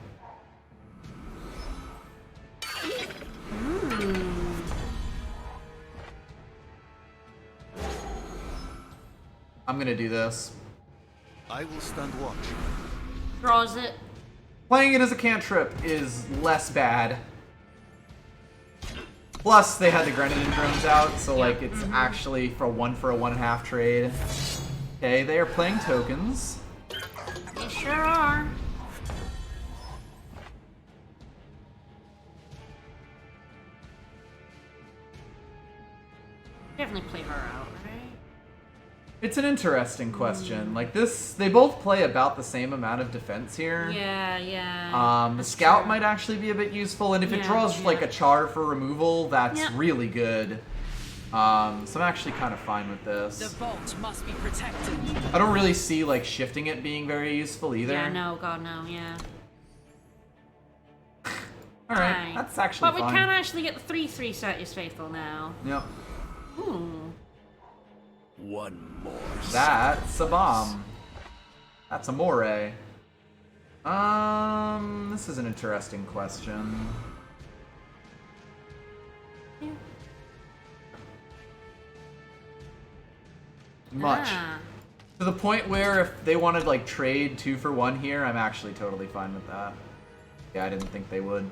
I'm gonna do this. I will stand watch. Draws it. Playing it as a cantrip is less bad. Plus, they had the Grenadin drones out, so like it's actually for a 1-for-a-1.5 trade. Okay, they are playing tokens. They sure are. Definitely play her out, right? It's an interesting question. Like this, they both play about the same amount of defense here. Yeah. The scout might actually be a bit useful, and if it draws like a char for removal, that's really good. So I'm actually kind of fine with this. The vault must be protected. I don't really see like shifting it being very useful either. Yeah, no, God, no, yeah. Alright, that's actually But fine. we can actually get the 3/3 set is faithful now. Yep. Ooh. One more. That's a bomb. That's a moray. This is an interesting question. Much. To the point where if they wanted like trade 2-for-1 here, I'm actually totally fine with that. Yeah, I didn't think they would.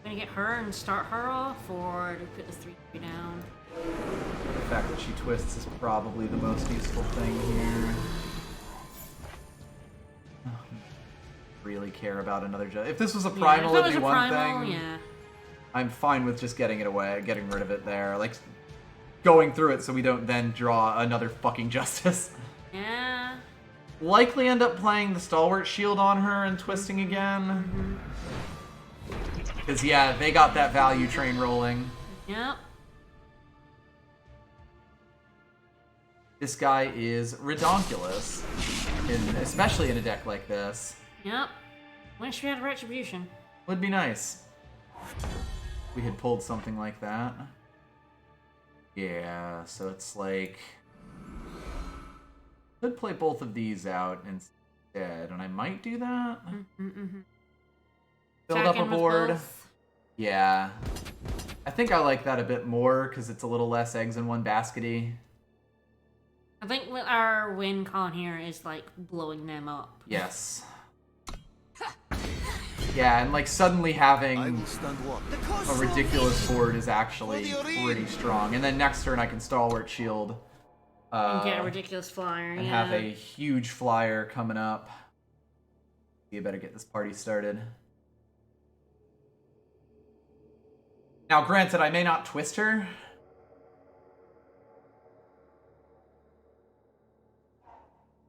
Gonna get her and start her off, or do we put the 3/3 down? The fact that she twists is probably the most useful thing here. Really care about another if this was a primal, it'd be one thing. Yeah. I'm fine with just getting it away, getting rid of it there. Like, going through it so we don't then draw another fucking Justice. Yeah. Likely end up playing the Stalwart Shield on her and twisting again. Because, yeah, they got that value train rolling. Yep. This guy is redonkulous, especially in a deck like this. Yep. Wish we had Retribution. Would be nice. We had pulled something like that. Yeah, so it's like... Could play both of these out instead, and I might do that. Build up a board. Yeah. I think I like that a bit more, because it's a little less eggs in one baskety. I think our win con here is like blowing them up. Yes. Yeah, and like suddenly having a ridiculous board is actually pretty strong. And then next turn I can Stalwart Shield. And get a ridiculous flyer, and have a huge flyer coming up. You better get this party started. Now, granted, I may not twist her.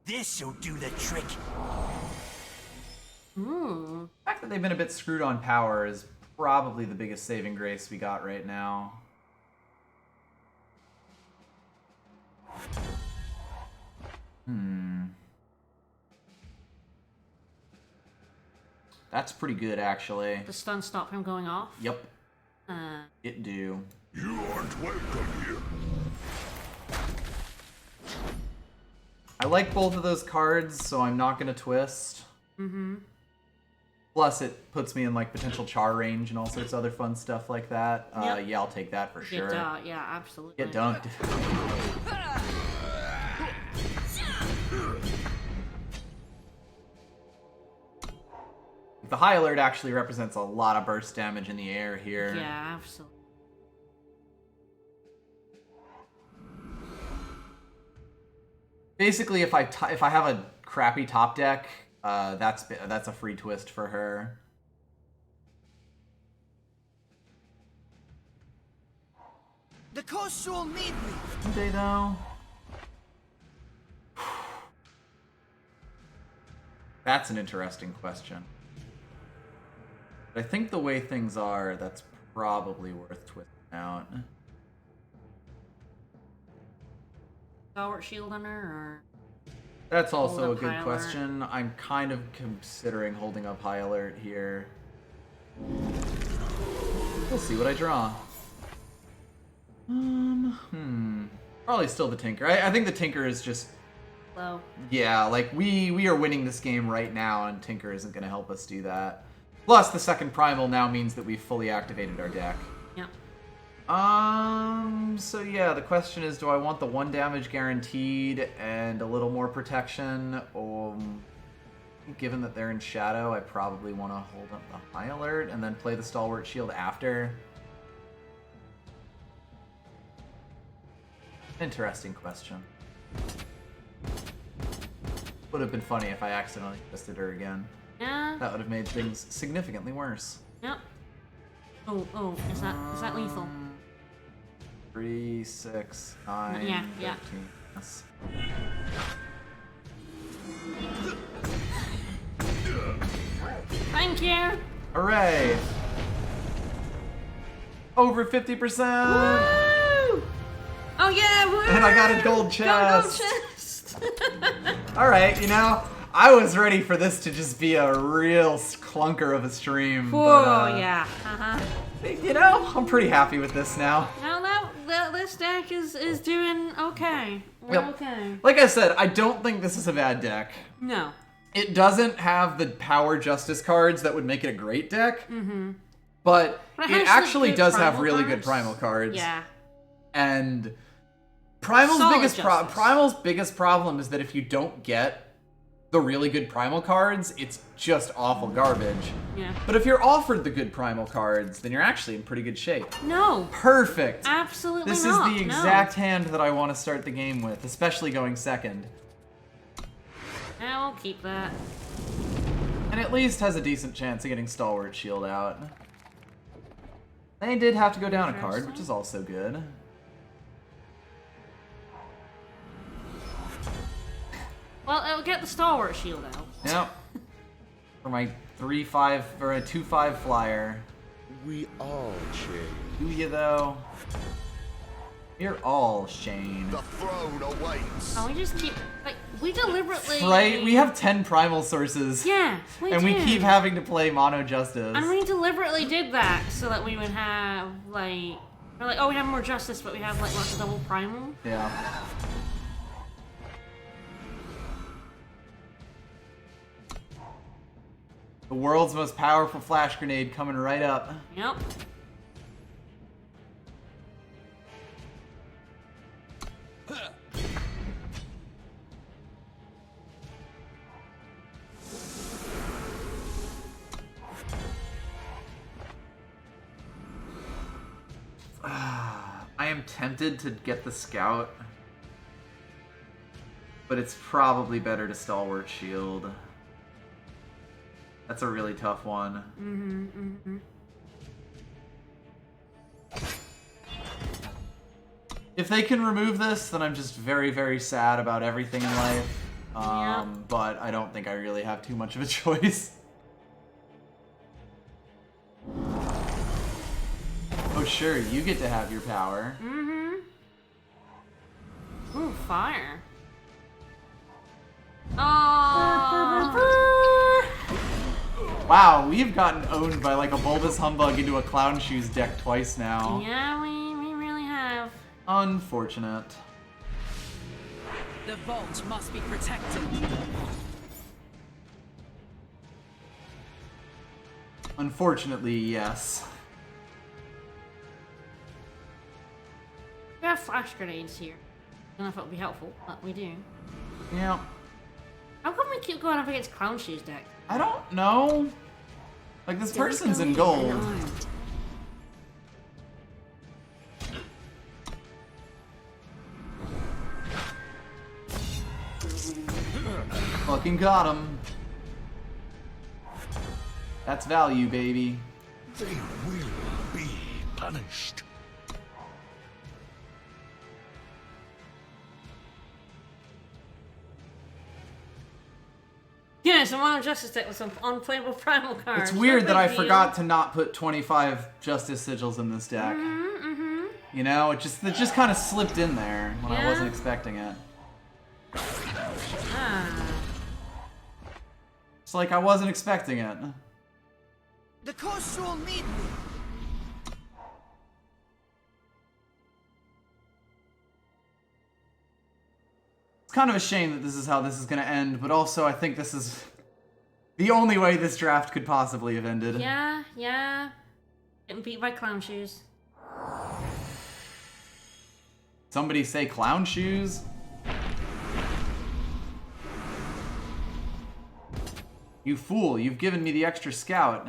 This'll do the trick. Ooh. The fact that they've been a bit screwed on power is probably the biggest saving grace we got right now. That's pretty good, actually. The stun stop him going off? Yep. It do. You aren't welcome here. I like both of those cards, so I'm not going to twist. Plus, it puts me in like potential char range and all sorts of other fun stuff like that. Yeah, I'll take that for sure. Yeah, absolutely. Get dunked. The high alert actually represents a lot of burst damage in the air here. Yeah, absolutely. Basically, if I have a crappy top deck, that's a free twist for her. The coast will need me. Do they though? That's an interesting question. But I think the way things are, that's probably worth twisting out. Stalwart Shield on her, or... That's also a Hold up good high question. I'm kind of considering holding up high alert here. We'll see what I draw. Probably still the Tinker. I think the Tinker is just... Low. Yeah, like, we are winning this game right now, and Tinker isn't going to help us do that. Plus, the second Primal now means that we've fully activated our deck. Yep. So yeah, the question is, do I want the 1 damage guaranteed and a little more protection? Given that they're in shadow, I probably want to hold up the high alert and then play the stalwart shield after. Interesting question. Would have been funny if I accidentally twisted her again. Yeah. That would have made things significantly worse. Yep. Oh, is that lethal? 3, 6, 9, Yeah, 13. yeah. Yes. Thank you. Hooray! Over 50%! Woo! Oh yeah, woo! And I got a gold chest! Gold chest! Alright, you know, I was ready for this to just be a real clunker of a stream. Whoa, but, yeah. You know, I'm pretty happy with this now. Now this deck is doing okay. We're Yep. okay. Like I said, I don't think this is a bad deck. No. It doesn't have the power justice cards that would make it a great deck. But But it it has actually good does have primal really cards. good primal cards. Yeah. And Primal's Solid justice. biggest problem is that if you don't get the really good primal cards, it's just awful garbage. Yeah. But if you're offered the good primal cards, then you're actually in pretty good shape. No. Perfect. Absolutely This not. is the exact hand that I want to start the game with, especially going second. Yeah, we'll keep that. And at least has a decent chance of getting Stalwart Shield out. They did have to go down a card, which is also good. Well, it'll get the stalwart shield out. Yep. For my 3/5 or a 2/5 flyer. We all change. Do you though? You're all Shane. The throne awaits. Oh, we just keep like we deliberately. Right? We have 10 primal sources. Yeah, we and do. we keep having to play Mono Justice. And we deliberately did that so that we would have like, we're like, oh, we have more justice, but we have like lots of double primal. Yeah. The world's most powerful flash grenade coming right up. Yep. I am tempted to get the scout, but it's probably better to stalwart shield. That's a really tough one. If they can remove this, then I'm just very, very sad about everything in life. Yeah. But I don't think I really have too much of a choice. Oh sure, you get to have your power. Ooh, fire. Oh. Wow, we've gotten owned by like a Bulbous Humbug into a Clown Shoes deck twice now. Yeah, we really have. Unfortunate. The vault must be protected. Unfortunately, yes. We have flash grenades here. I don't know if it would be helpful, but we do. Yeah. How come we keep going up against Clown Shoes deck? I don't know. Like, this person's in gold. Fucking got him. That's value, baby. They will be punished. Yeah, it's a Mono Justice deck with some unplayable primal cards. It's weird No that I big deal. forgot to not put 25 Justice Sigils in this deck. You know, it just kind of slipped in there when I Yeah. wasn't expecting it. Ah. It's like I wasn't expecting it. The coast will need me. It's kind of a shame that this is how this is going to end, but also I think this is the only way this draft could possibly have ended. Yeah. Getting beat by Clown Shoes. Somebody say clown shoes? You fool, you've given me the extra scout.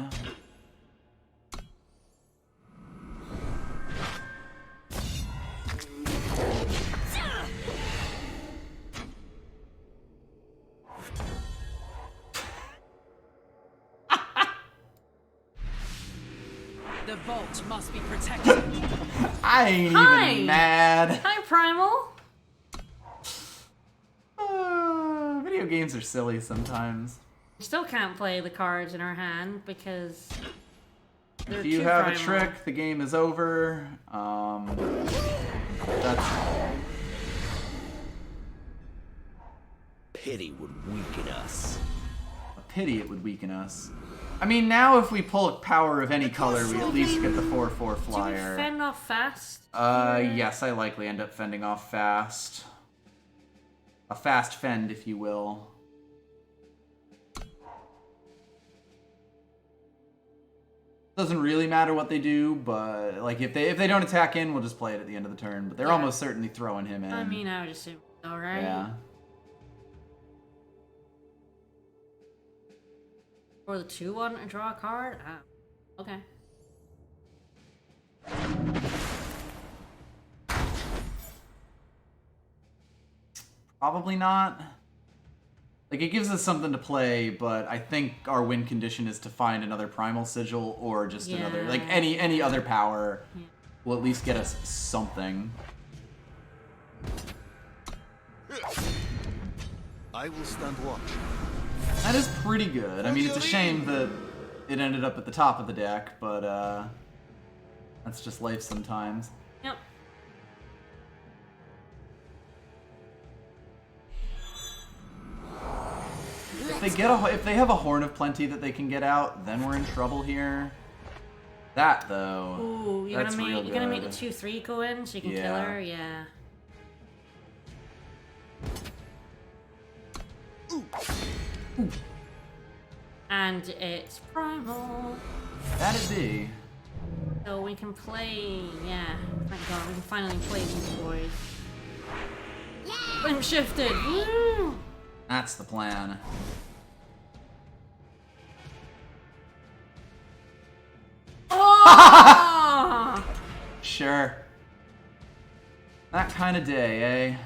The vault must be protected. I ain't Hi. even mad. Hi, Primal. Video games are silly sometimes. We still can't play the cards in our hand because they're If you too have primal. a trick, the game is over. That's Pity would weaken us. a pity it would weaken us. I mean, now if we pull a power of any color, we at least get the 4/4 Do we flyer. fend off fast? Yes, I likely end up fending off fast. A fast fend, if you will. Doesn't really matter what they do, but like if they don't attack in, we'll just play it at the end of the turn. But they're Yeah. almost certainly throwing him in. I mean, I would assume so, right? yeah. Or the 2-1 and draw a card? Oh, okay. Probably not. Like, it gives us something to play, but I think our win condition is to find another Primal Sigil or just another... Like, Yeah. any other power Yeah. will at least get us something. I will stand watch. That is pretty good. I mean, it's a shame that it ended up at the top of the deck, but, that's just life sometimes. Yep. If they have a Horn of Plenty that they can get out, then we're in trouble here. That, though, Ooh, you're that's gonna real make you're gonna make the good. 2/3 go in so you can kill Yeah. her. Yeah. And it's primal, That it be. so we can play. Yeah, thank God we can finally play these boys. Flame shifted. Woo! That's the plan. Oh! Sure. That kind of day, eh?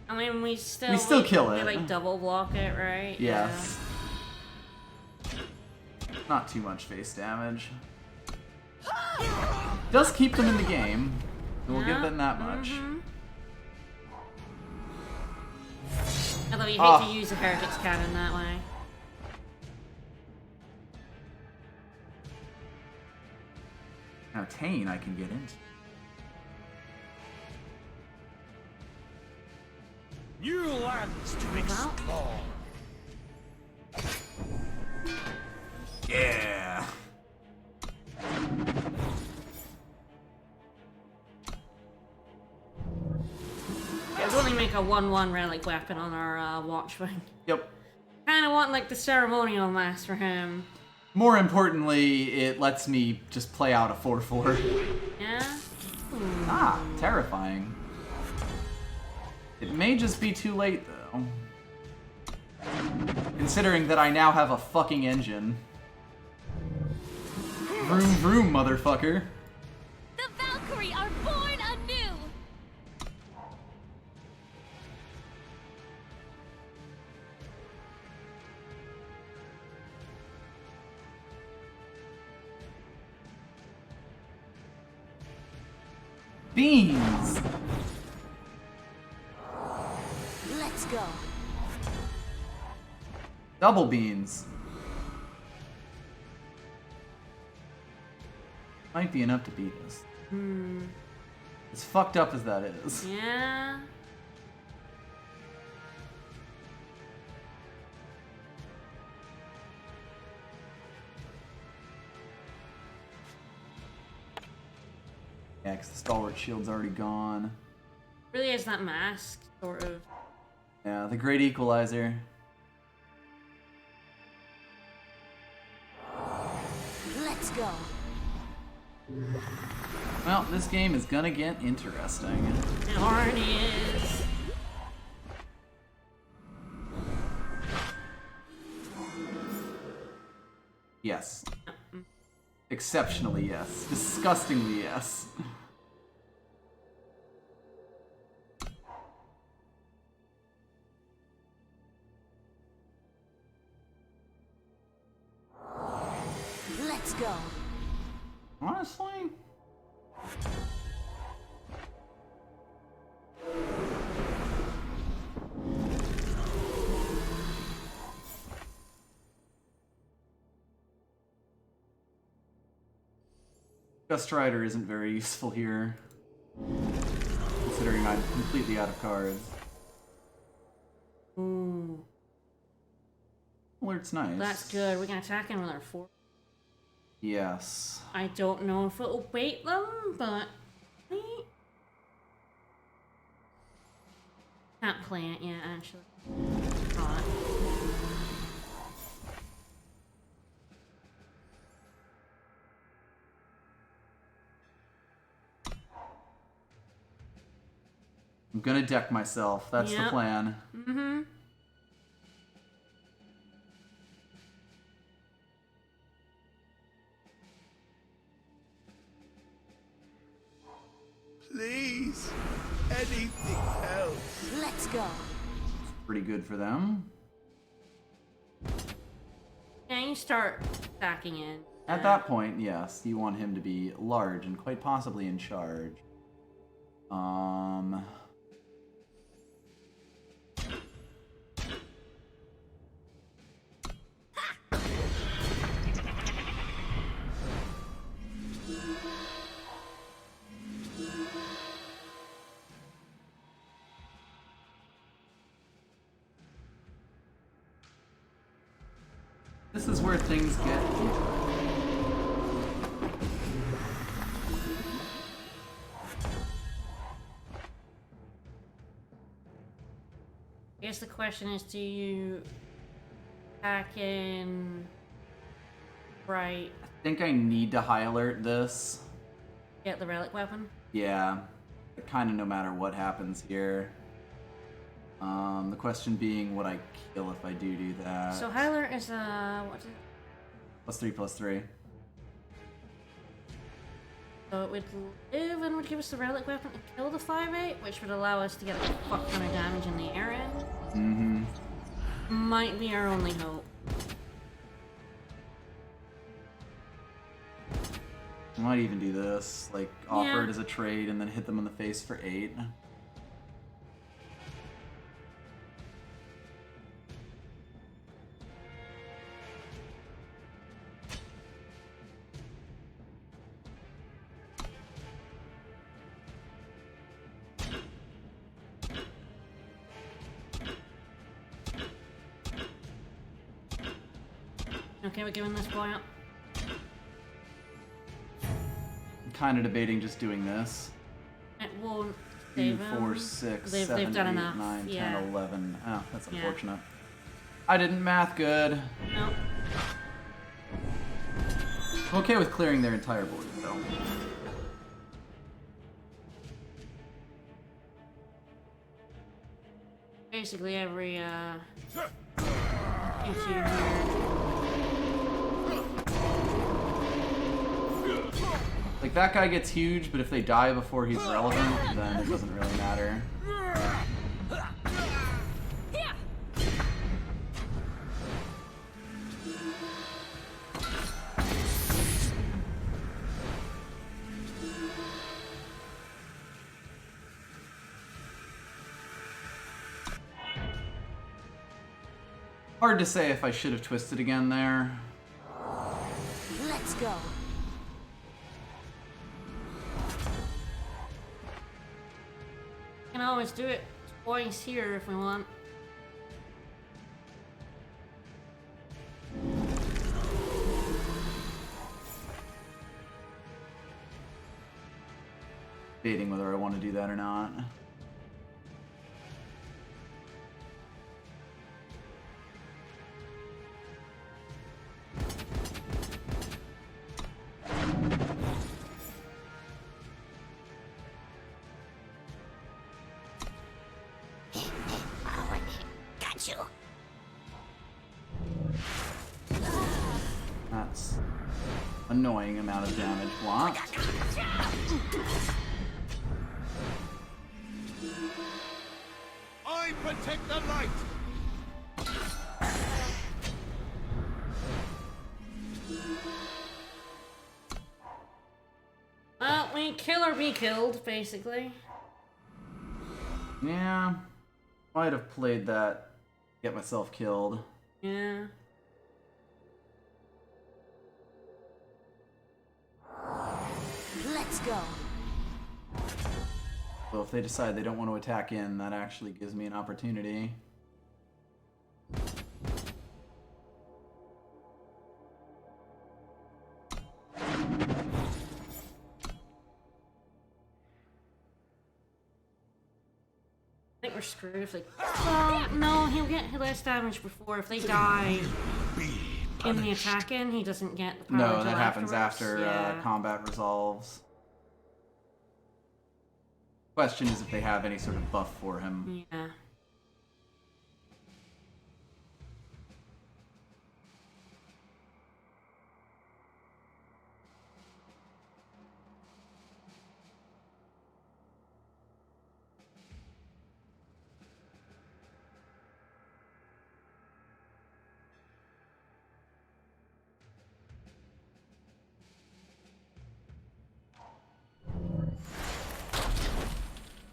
I mean, we still kill we it. like double block it, right? Yes. Not too much face damage. Does keep them in the game. We'll give Yeah. them that much. Although you hate Ah. to use a Heretics Cannon that way. Now Tane I can get into. New lands to explore. Yeah. Yeah, we'll only make a 1/1 relic weapon on our Watchwing. Yep. Kind of want like the ceremonial mass for him. More importantly, it lets me just play out a 4/4. Yeah. Ah, terrifying. It may just be too late, though. Considering that I now have a fucking engine. Vroom vroom, motherfucker. The Valkyrie are born anew! Beans! Let's go. Double beans. Might be enough to beat us. As fucked up as that is. Yeah. Yeah, because the stalwart shield's already gone. Really is that mask, sort of. Yeah, the great equalizer. Let's go. Well, this game is gonna get interesting. It already is. Yes. Exceptionally yes. Disgustingly yes. Let's go. Honestly? Gust Rider isn't very useful here, considering I'm completely out of cards. Ooh. Alert's nice. That's good. We can attack him with our 4. Yes. I don't know if it'll bait them, but... Can't play it yet, actually. Not. I'm gonna deck myself. That's the plan. Mm-hmm. Please, anything else. Let's go. Pretty good for them. Yeah, you start backing in. At that point, yes, you want him to be large and quite possibly in charge. This is where things get interesting. I guess the question is, do you pack in right, I think I need to high alert this. get the relic weapon? Yeah, kind of no matter what happens here. The question being, would I kill if I do that? So high alert is what's it? +3/+3. So it would live and would give us the relic weapon to kill the 5/8, which would allow us to get a fuck ton of damage in the area. Mm-hmm. Might be our only hope. I might even do this, like offer it as a trade and then hit them in the face for 8. Okay, we're giving this boy up. I'm kind of debating just doing this. It won't 2, save 4, him. 6, They've 7, done 8, enough. 9, 10, Yeah. 11. Oh, that's Yeah. unfortunate. I didn't math good. Nope. I'm okay with clearing their entire board, though. Basically every issue here. Like, that guy gets huge, but if they die before he's relevant, then it doesn't really matter. Hard to say if I should have twisted again there. Let's go. We can always do it twice here if we want. Debating whether I want to do that or not. annoying amount of damage blocked. I protect the light. Well, we kill or be killed, basically. Yeah. Might have played that. Get myself killed. Yeah. Let's go. So if they decide they don't want to attack in, that actually gives me an opportunity. I think we're screwed if they... Well, no, he'll get less damage before. If they die in the attack-in, he doesn't get the power No, until that happens afterwards. after combat resolves. Question is if they have any sort of buff for him. Yeah.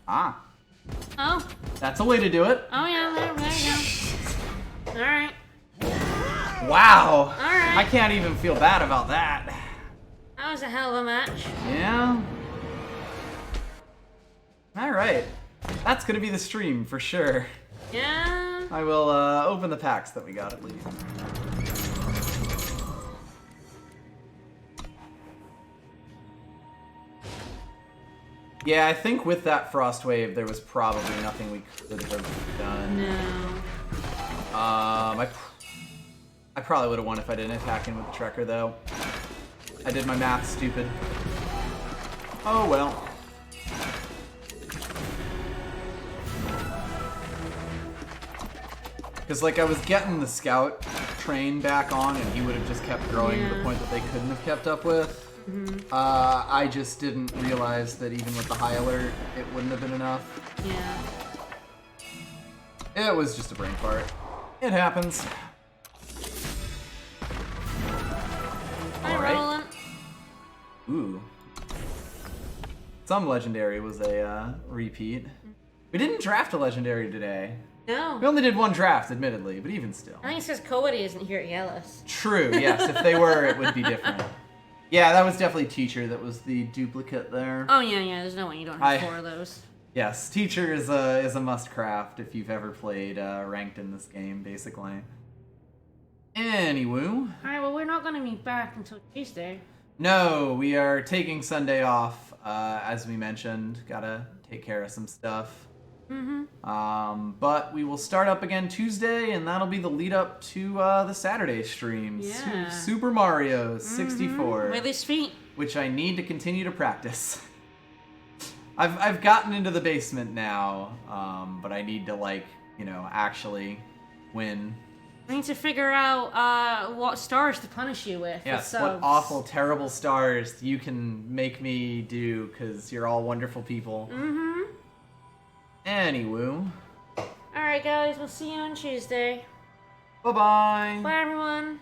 Ah, Oh. that's a way to do it. Oh, yeah, there you go. Alright. Wow. Alright. I can't even feel bad about that. That was a hell of a match. Yeah. Alright. That's gonna be the stream for sure. Yeah. I will open the packs that we got at least. Yeah, I think with that Frost Wave, there was probably nothing we could have done. No. I probably would have won if I didn't attack in with the Trekker, though. I did my math stupid. Oh well. Because, like, I was getting the Scout train back on, and he would have just kept growing to the point that they couldn't have kept up with. I just didn't realize that even with the high alert, it wouldn't have been enough. Yeah. It was just a brain fart. It happens. Hi, Alright. Roland. Ooh. Some legendary was a repeat. We didn't draft a legendary today. No. We only did one draft, admittedly, but even still. I think it's because Cody isn't here at Yellis. True, yes. If they were, it would be different. Yeah, that was definitely Teacher that was the duplicate there. Oh, yeah, yeah. There's no way you don't have 4 of those. Yes, Teacher is a must craft if you've ever played ranked in this game, basically. Anywho. Alright, well, we're not going to be back until Tuesday. No, we are taking Sunday off, as we mentioned. Gotta take care of some stuff. But we will start up again Tuesday, and that'll be the lead up to the Saturday streams. Yeah. Super Mario 64. With his feet. Which I need to continue to practice. I've gotten into the basement now, but I need to, like, you know, actually win. I need to figure out what stars to punish you with. Yes, with what subs. awful, terrible stars you can make me do, because you're all wonderful people. Anywho. Alright, guys, we'll see you on Tuesday. Bye-bye. Bye, everyone.